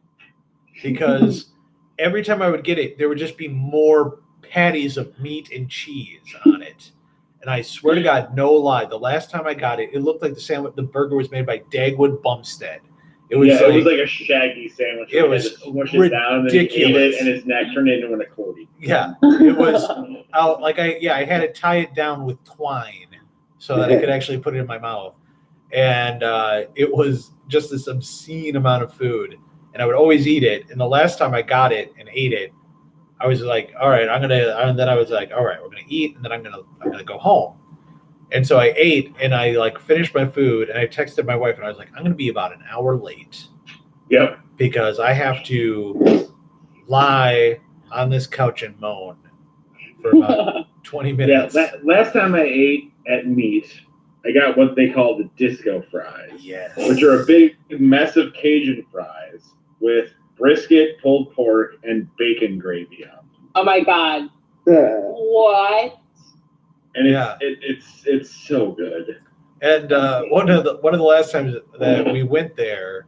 because every time I would get it, there would just be more patties of meat and cheese on it. And I swear to God, no lie, the last time I got it, it looked like the burger was made by Dagwood Bumstead. It was like a shaggy sandwich. It was smush it down, and then he ate it, and his neck turned into an accordion. Yeah, it was I had to tie it down with twine so that I could actually put it in my mouth. And it was just this obscene amount of food, and I would always eat it. And the last time I got it and ate it, I was like, all right, and then I was like, all right, we're gonna eat, and then I'm gonna go home. And so I ate, and I like finished my food, and I texted my wife, and I was like, I'm gonna be about an hour late. Yep. Because I have to lie on this couch and moan for about 20 minutes. Yeah, last time I ate at Meat, I got what they call the disco fries. Yes. Which are a big mess of Cajun fries with brisket, pulled pork, and bacon gravy on them. Oh my God. What? And it's so good. And one of the last times that we went there,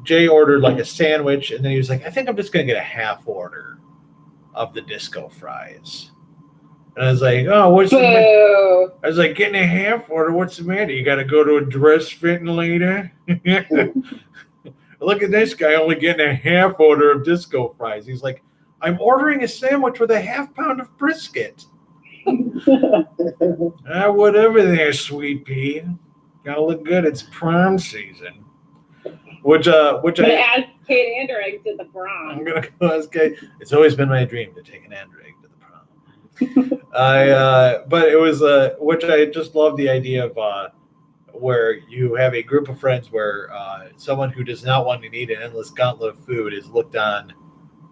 Jay ordered like a sandwich, and then he was like, I think I'm just gonna get a half order of the disco fries. And I was like, oh, what's the matter? I was like, getting a half order, what's the matter? You gotta go to a dress fitting later? Look at this guy only getting a half order of disco fries. He's like, I'm ordering a sandwich with a half pound of brisket. Whatever there, sweet pea. Gotta look good. It's prom season. Which I asked Kate Anderegg to the prom. I'm gonna go ask Kate. It's always been my dream to take an Anderegg to the prom. But it was which I just love the idea of where you have a group of friends where someone who does not want to eat an endless gauntlet of food is looked on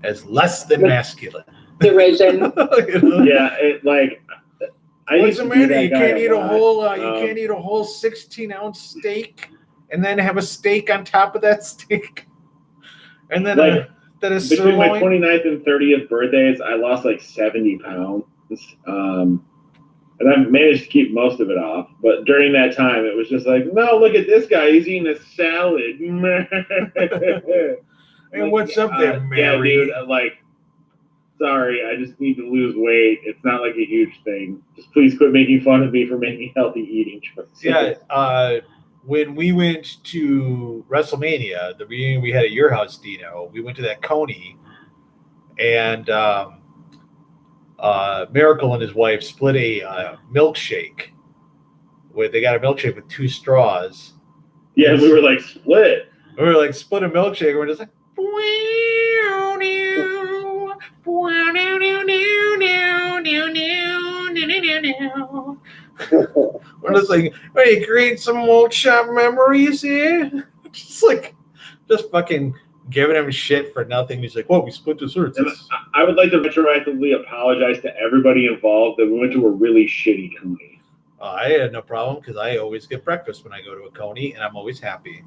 as less than masculine. Derision. Yeah, What's the matter? You can't eat a whole. You can't eat a whole 16-ounce steak, and then have a steak on top of that steak, and then that is between my sirloin. 29th and 30th birthdays, I lost like 70 pounds. And I managed to keep most of it off. But during that time, it was just like, no, look at this guy. He's eating a salad. Hey, what's up there, yeah, Mary? dude. Like, sorry, I just need to lose weight. It's not like a huge thing. Just please quit making fun of me for making healthy eating choices. Yeah, when we went to WrestleMania, the reunion we had at your house, Dino, we went to that Coney, and Miracle and his wife split a milkshake. They got a milkshake with 2 straws. Yeah, we were like, split. We were like, split a milkshake, and we're just like, we're just like, hey, create some old shop memories here. Just fucking giving him shit for nothing. He's like, well, we split desserts. And I would like to retroactively apologize to everybody involved that we went to a really shitty Coney. I had no problem because I always get breakfast when I go to a Coney, and I'm always happy.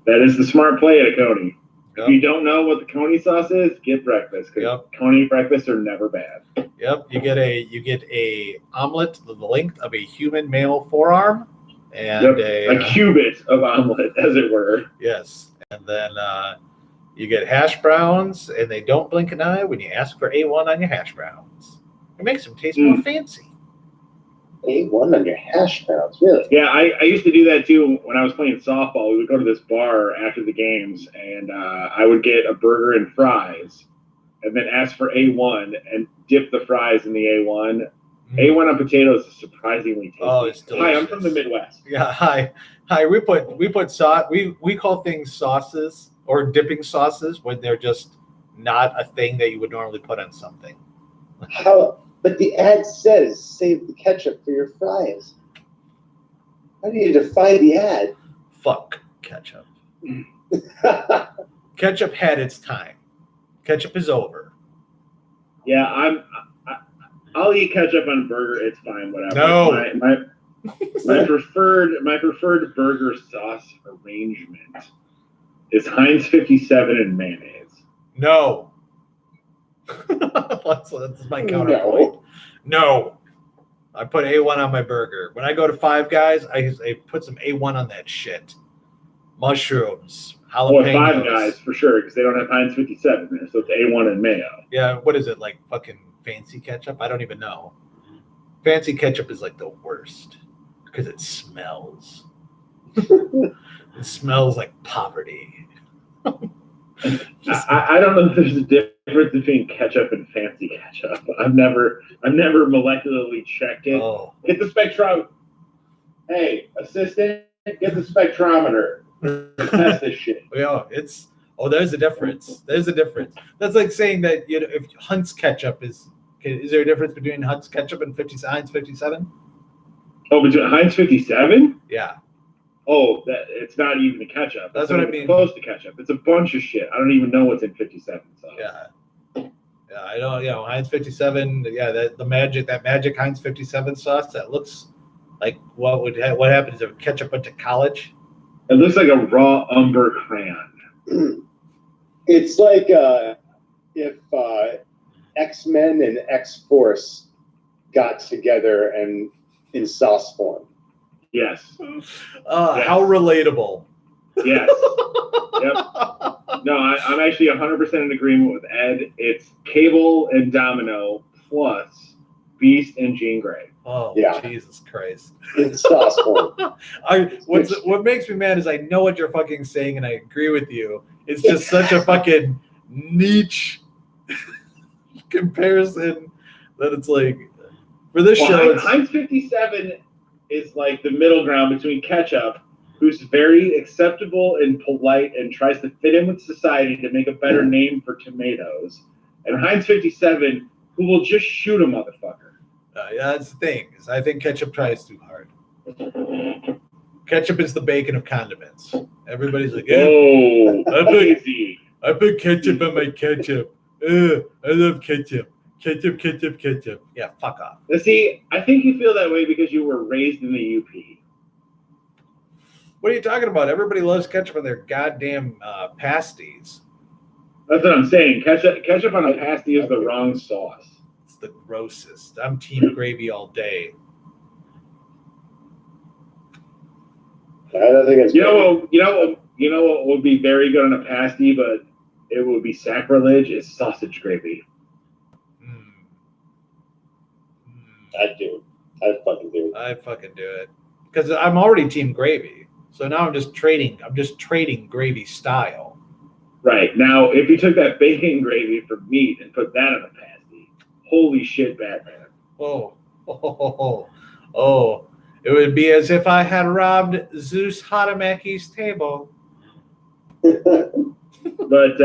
That is the smart play at a Coney. Yep. If you don't know what the Coney sauce is, get breakfast because Coney breakfasts are never bad. Yep, you get a omelet the length of a human male forearm, and a cubit of omelet, as it were. Yes, and then you get hash browns, and they don't blink an eye when you ask for A1 on your hash browns. It makes them taste more fancy. A1 on your hash browns, really? Yeah, I used to do that too when I was playing softball. We would go to this bar after the games, and I would get a burger and fries, and then ask for A1 and dip the fries in the A1. A1 on potatoes is surprisingly tasty. Oh, it's delicious. Hi, I'm from the Midwest. Yeah, hi. We put sauce. We call things sauces or dipping sauces when they're just not a thing that you would normally put on something. How? But the ad says save the ketchup for your fries. How do you define the ad? Fuck ketchup. Ketchup had its time. Ketchup is over. Yeah, I'll eat ketchup on burger. It's fine, whatever. No. My preferred burger sauce arrangement is Heinz 57 and mayonnaise. No. that's my counterpoint. No. I put A1 on my burger. When I go to Five Guys, I put some A1 on that shit. Mushrooms, jalapenos. Five Guys for sure, because they don't have Heinz 57 there, so it's A1 and mayo. Yeah, what is it, like fucking fancy ketchup? I don't even know. Fancy ketchup is like the worst because it smells. It smells like poverty. I don't know if there's a difference between ketchup and fancy ketchup. I've never molecularly checked it. Oh. Get the spectrum. Hey, assistant, get the spectrometer. Test this shit. Yeah, there's a difference. There's a difference. That's like saying that if Hunt's ketchup is there a difference between Hunt's ketchup and Heinz 57? Oh, between Heinz 57? Yeah. Oh, it's not even the ketchup. That's what I mean. Close to ketchup. It's a bunch of shit. I don't even know what's in 57 sauce. Yeah, I know. Heinz 57. Yeah, that magic Heinz 57 sauce that looks like what happens if ketchup went to college. It looks like a raw umber crayon. It's like if X-Men and X-Force got together and in sauce form. Yes. How relatable. Yes. Yep. No, I'm actually 100% in agreement with Ed. It's Cable and Domino plus Beast and Jean Grey. Oh, yeah. Jesus Christ. In sauce form. What makes me mad is I know what you're fucking saying and I agree with you. It's just such a fucking niche comparison that it's like, for this show, Heinz 57 is like the middle ground between ketchup, who's very acceptable and polite and tries to fit in with society to make a better name for tomatoes, and Heinz 57, who will just shoot a motherfucker. Yeah, that's the thing. Is I think ketchup tries too hard. Ketchup is the bacon of condiments. Everybody's like, oh, I put ketchup on my ketchup. I love ketchup. Ketchup. Yeah, fuck off. Now, see, I think you feel that way because you were raised in the UP. What are you talking about? Everybody loves ketchup on their goddamn pasties. That's what I'm saying. Ketchup on a pasty is the wrong sauce. It's the grossest. I'm team gravy all day. I don't think it's. You know what would be very good on a pasty, but it would be sacrilege, is sausage gravy. I'd do it. I'd fucking do it. I'd fucking do it. Because I'm already team gravy. So now I'm just trading gravy style. Right. Now, if you took that bacon gravy for meat and put that on a pasty, holy shit, Batman. Oh. It would be as if I had robbed Zeus Hadamaki's table. But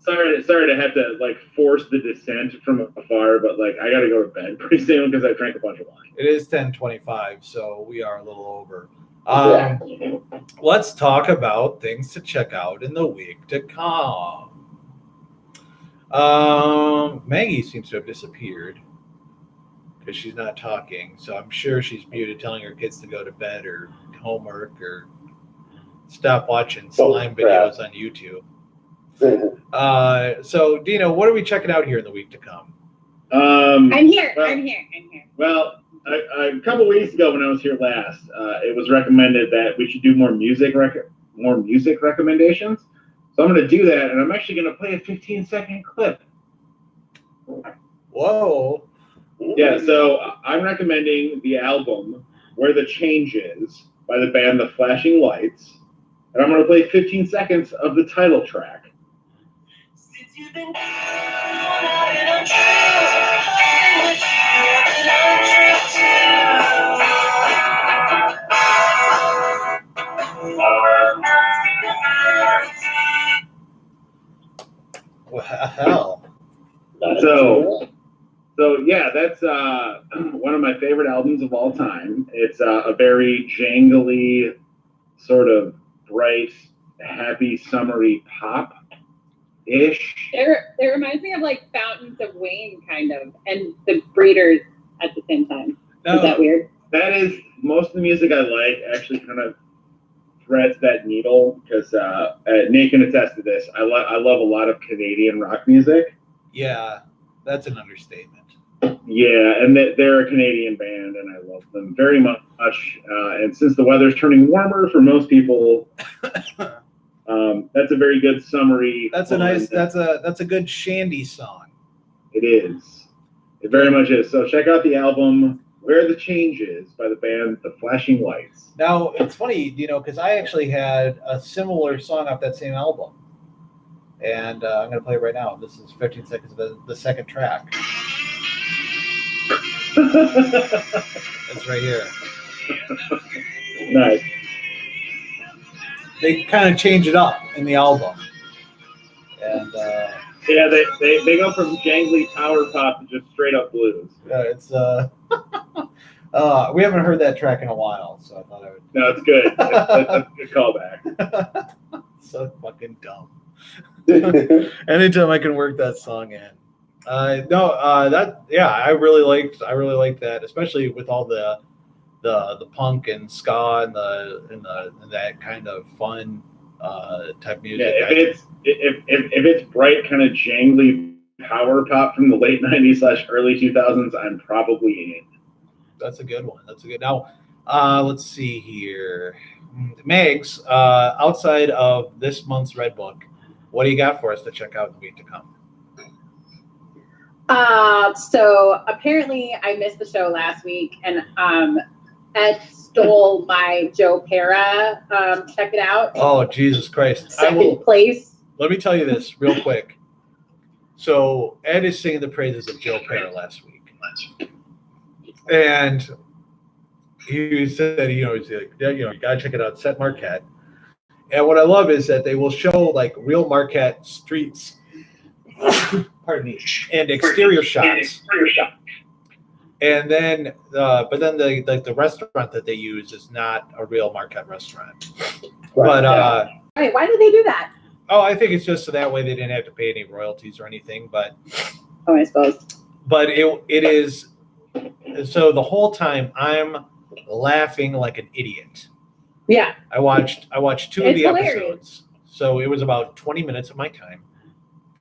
sorry to have to like force the descent from afar, but like I gotta go to bed pretty soon because I drank a bunch of wine. It is 10:25, so we are a little over. Yeah. Let's talk about things to check out in the week to come. Maggie seems to have disappeared because she's not talking, so I'm sure she's muted, telling her kids to go to bed or homework or stop watching slime videos on YouTube. So Dino, what are we checking out here in the week to come? I'm here. Well, a couple weeks ago when I was here last, it was recommended that we should do more music recommendations. So I'm going to do that, and I'm actually going to play a 15-second clip. Whoa. Yeah, so I'm recommending the album Where the Change Is by the band The Flashing Lights. And I'm going to play 15 seconds of the title track. Since you've been Wow. So yeah, that's one of my favorite albums of all time. It's a very jangly, sort of bright, happy, summery pop-ish. It reminds me of like Fountains of Wayne, kind of, and the Breeders at the same time. No. Is that weird? That is most of the music I like. Actually, kind of threads that needle because Nate can attest to this. I love a lot of Canadian rock music. Yeah, that's an understatement. Yeah, and they're a Canadian band, and I love them very much. And since the weather's turning warmer for most people, that's a very good summary. That's a good Shandy song. It is. It very much is. So check out the album Where the Change Is by the band The Flashing Lights. Now, it's funny, because I actually had a similar song off that same album. And I'm going to play it right now. This is 15 seconds of the second track. It's right here. Nice. They kind of change it up in the album. And yeah, they go from jangly power pop to just straight up blues. it's we haven't heard that track in a while, so I thought I would. No, it's good. That's a good callback. So fucking dumb. Anytime I can work that song in. I really liked that, especially with all the punk and ska and that kind of fun type music. Yeah, if it's bright, kind of jangly power pop from the late '90s / early 2000s, I'm probably in. That's a good one. Now, let's see here, Megs. Outside of this month's Red Book, what do you got for us to check out in the week to come? So apparently I missed the show last week, and Ed stole my Joe Pera. Check it out. Oh, Jesus Christ! Second place. Let me tell you this real quick. So Ed is singing the praises of Joe Pera last week, and he said, he's like, you gotta check it out, Set Marquette. And what I love is that they will show like real Marquette streets. Pardon me, and exterior shots. And then, but then the restaurant that they use is not a real Marquette restaurant. Right, But Wait, why did they do that? oh, I think it's just so that way they didn't have to pay any royalties or anything. But I suppose. But it is. So the whole time I'm laughing like an idiot. Yeah. I watched two of the hilarious. episodes, so it was about 20 minutes of my time.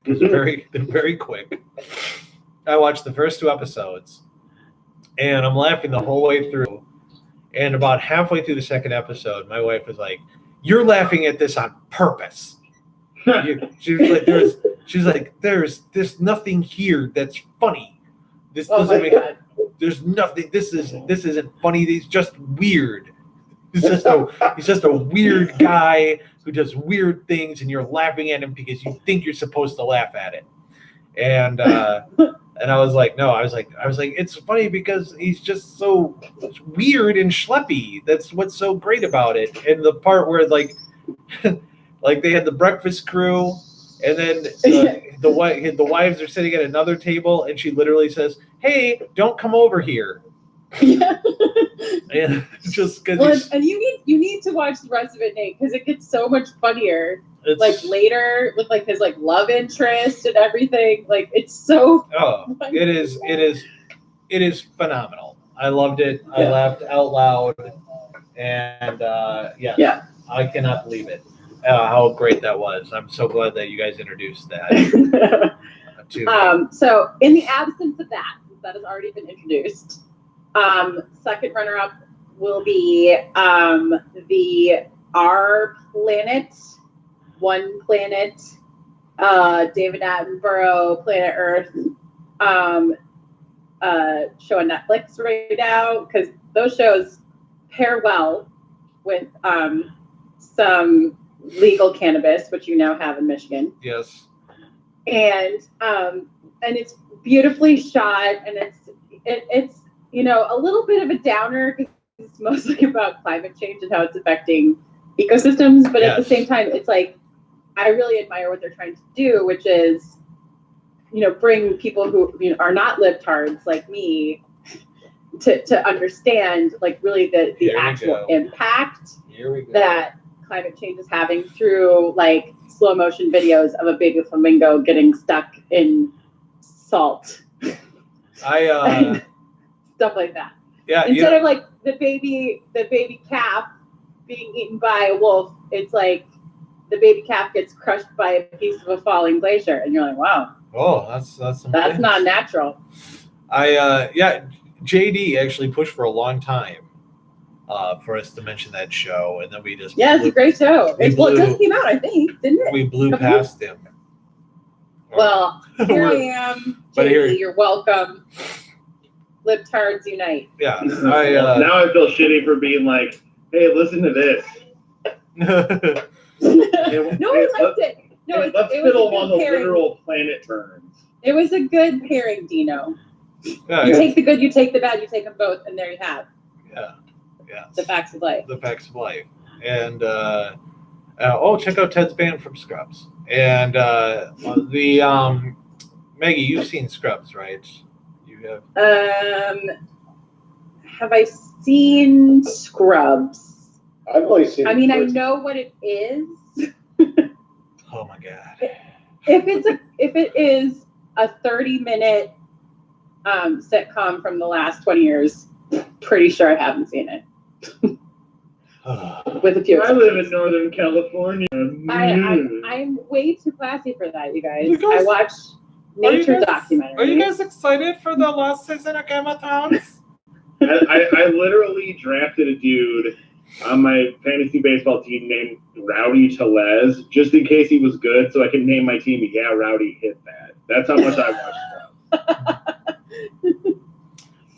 They're very quick. I watched the first two episodes, and I'm laughing the whole way through. And about halfway through the second episode, my wife was like, "You're laughing at this on purpose." She was like, "There's nothing here that's funny. This Oh doesn't my make. God. There's nothing. This isn't funny. He's just weird. He's just a weird guy who does weird things, and you're laughing at him because you think you're supposed to laugh at it." And I was like, no, I was like, it's funny because he's just so weird and schleppy. That's what's so great about it. And the part where like they had the breakfast crew, and then the wives are sitting at another table, and she literally says, "Hey, don't come over here." Yeah. And just because Well, and you need to watch the rest of it, Nate, because it gets so much funnier. Like later with like his like love interest and everything. Like it's so funny. it is phenomenal. I loved it. I laughed out loud, and Yeah. I cannot believe it. How great that was. I'm so glad that you guys introduced that to me. So in the absence of that has already been introduced, second runner-up will be the Our Planet, One Planet, David Attenborough, Planet Earth show on Netflix right now, because those shows pair well with some legal cannabis, which you now have in Michigan. Yes. And it's beautifully shot, and it's a little bit of a downer because it's mostly about climate change and how it's affecting ecosystems, but at the same time, it's like I really admire what they're trying to do, which is bring people who are not libtards like me to understand like really the actual impact that climate change is having through like slow motion videos of a baby flamingo getting stuck in salt. Stuff like that. Yeah. Instead of like the baby calf being eaten by a wolf, it's like the baby calf gets crushed by a piece of a falling glacier, and you're like, wow. Oh, that's not natural. JD actually pushed for a long time for us to mention that show, and then we just it's a great show. It just came out, I think, didn't it? We blew past him. Well, here I am, JD. You're welcome. Libtards unite. Yeah. Now I feel shitty for being like, hey, listen to this. No, I liked it. No, let's fiddle while the literal planet burns. It was a good pairing, Dino. Yeah, you take the good, you take the bad, you take them both, and there you have. Yeah. The facts of life. The facts of life. And check out Ted's band from Scrubs. And Maggie, you've seen Scrubs, right? You have. Have I seen Scrubs? I've only seen. I mean, I know what it is. Oh my God! If it is a 30-minute sitcom from the last 20 years, pretty sure I haven't seen it. With a few. I live in Northern California. I'm way too classy for that, you guys. I watch nature documentaries. Are you guys excited for the last season of Game of Thrones? I literally drafted a dude on my fantasy baseball team named Rowdy Telez, just in case he was good, so I can name my team. Yeah, Rowdy hit that. That's how much I watched.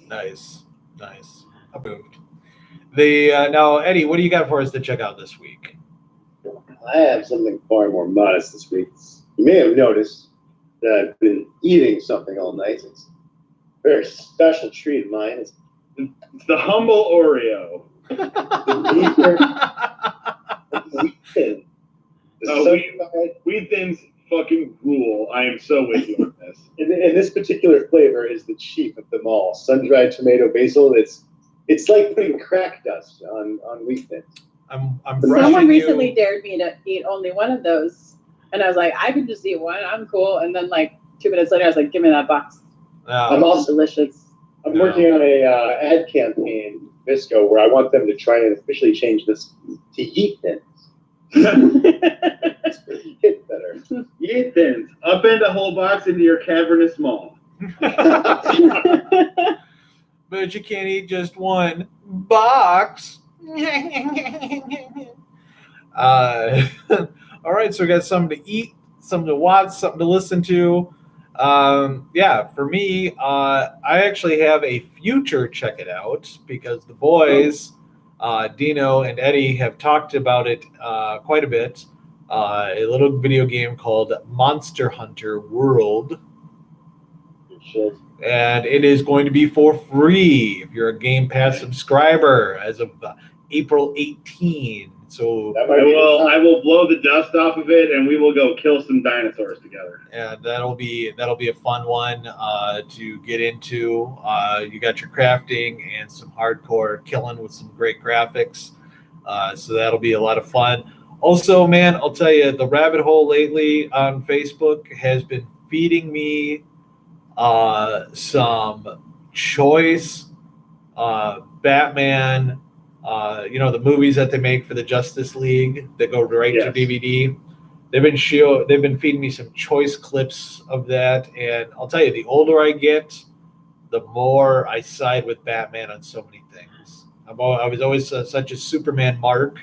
Nice. Approved. Now, Eddie, what do you got for us to check out this week? I have something far more modest this week. You may have noticed that I've been eating something all night. It's a very special treat of mine. It's the humble Oreo. Wheat Thin. Wheat Thins fucking rule. I am so with you on this. And this particular flavor is the chief of them all. Sun-dried tomato basil. It's like putting crack dust on Wheat Thins. I'm Someone recently dared me to eat only one of those, and I was like, I can just eat one. I'm cool. And then like 2 minutes later, I was like, give me that box. I'm also delicious. I'm working on a ad campaign, Visco, where I want them to try and officially change this to Yeet Thins. Get better. Yeet Thins. Upend a whole box into your cavernous maw. but you can't eat just one box. All right, so we got something to eat, something to watch, something to listen to. Yeah, for me, I actually have a future check it out because the boys, Dino and Eddie, have talked about it quite a bit. A little video game called Monster Hunter World. Good shit. And it is going to be for free if you're a Game Pass subscriber as of April 18. So That might be I will blow the dust off of it, and we will go kill some dinosaurs together. and that'll be a fun one to get into. You got your crafting and some hardcore killing with some great graphics. So that'll be a lot of fun. Also, man, I'll tell you, the rabbit hole lately on Facebook has been feeding me some choice Batman, the movies that they make for the Justice League that go right to Yes. DVD. They've been feeding me some choice clips of that, and I'll tell you, the older I get, the more I side with Batman on so many things. I was always such a Superman mark,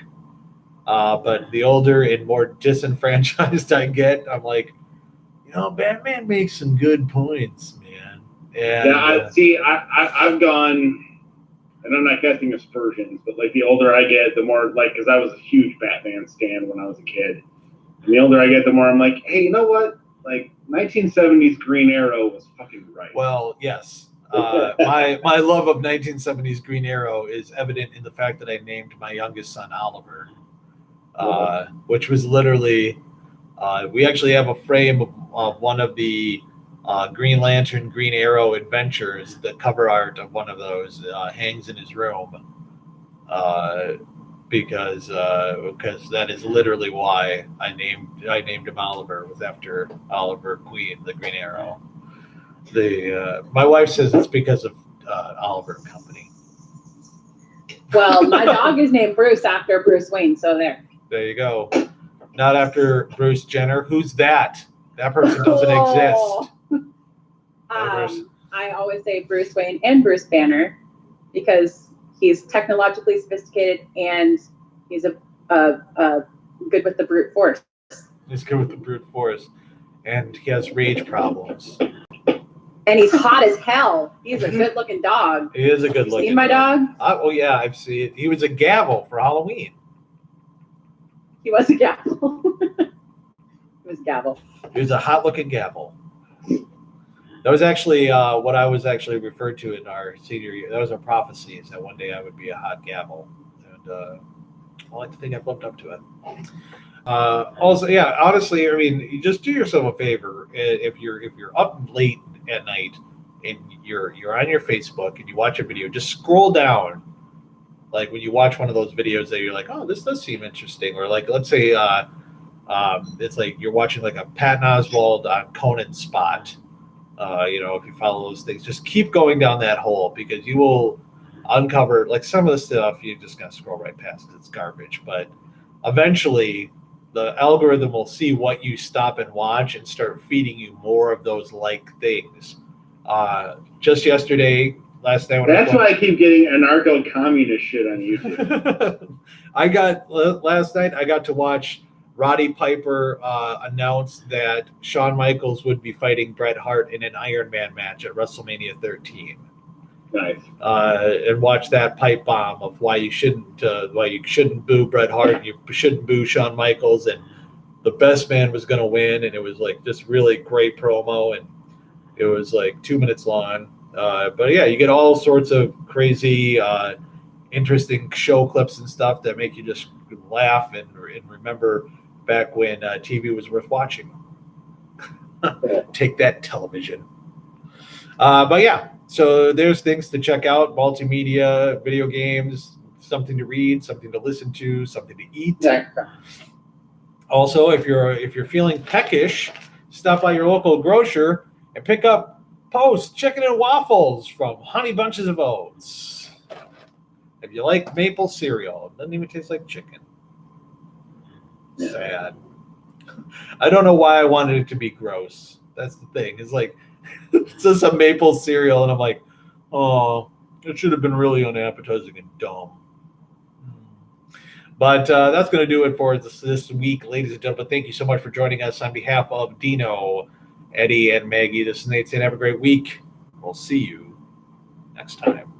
but the older and more disenfranchised I get, I'm like, Batman makes some good points, man. And, I've gone, and I'm not casting aspersions, but like the older I get, the more like, because I was a huge Batman stan when I was a kid, and the older I get, the more I'm like, hey, you know what? Like 1970s Green Arrow was fucking right. well, yes. My love of 1970s Green Arrow is evident in the fact that I named my youngest son Oliver, which was literally, we actually have a frame of one of the Green Lantern, Green Arrow adventures. The cover art of one of those hangs in his room because that is literally why I named him Oliver. It was after Oliver Queen, the Green Arrow. My wife says it's because of Oliver Company. Well, my dog is named Bruce after Bruce Wayne, so there. There you go. Not after Bruce Jenner. Who's that? That person doesn't exist. I always say Bruce Wayne and Bruce Banner because he's technologically sophisticated and he's a good with the brute force. He's good with the brute force, and he has rage problems. And he's hot as hell. He's a good-looking dog. He is a good looking. Seen my dog? Oh yeah, I've seen it. He was a gavel for Halloween. He was a gavel. He was a gavel. He was a hot looking gavel. That was actually what I was actually referred to in our senior year. That was our prophecy, is that one day I would be a hot gavel. And I like to think I've lived up to it. Also, yeah, honestly, I mean, you just do yourself a favor if you're up late at night and you're on your Facebook and you watch a video, just scroll down. Like when you watch one of those videos that you're like, oh, this does seem interesting, or like let's say it's like you're watching like a Patton Oswalt on Conan spot. If you follow those things, just keep going down that hole because you will uncover like some of the stuff you just gotta scroll right past because it's garbage. But eventually the algorithm will see what you stop and watch and start feeding you more of those like things. Just last night That's why I keep getting anarcho-communist shit on YouTube. Last night I got to watch Roddy Piper announce that Shawn Michaels would be fighting Bret Hart in an Iron Man match at WrestleMania 13. Nice. And watch that pipe bomb of why you shouldn't boo Bret Hart and you shouldn't boo Shawn Michaels, and the best man was going to win, and it was like this really great promo, and it was like 2 minutes long. But yeah, you get all sorts of crazy, interesting show clips and stuff that make you just laugh and remember back when TV was worth watching. Take that, television. But yeah, so there's things to check out: multimedia, video games, something to read, something to listen to, something to eat. Also, if you're feeling peckish, stop by your local grocer and pick up Post Chicken and Waffles from Honey Bunches of Oats. If you like maple cereal, it doesn't even taste like chicken. Sad. I don't know why I wanted it to be gross. That's the thing. It's like it's just a maple cereal, and I'm like, oh, It should have been really unappetizing and dumb. But that's going to do it for this week, ladies and gentlemen. Thank you so much for joining us on behalf of Dino, Eddie, and Maggie. This is Nate saying have a great week. We'll see you next time.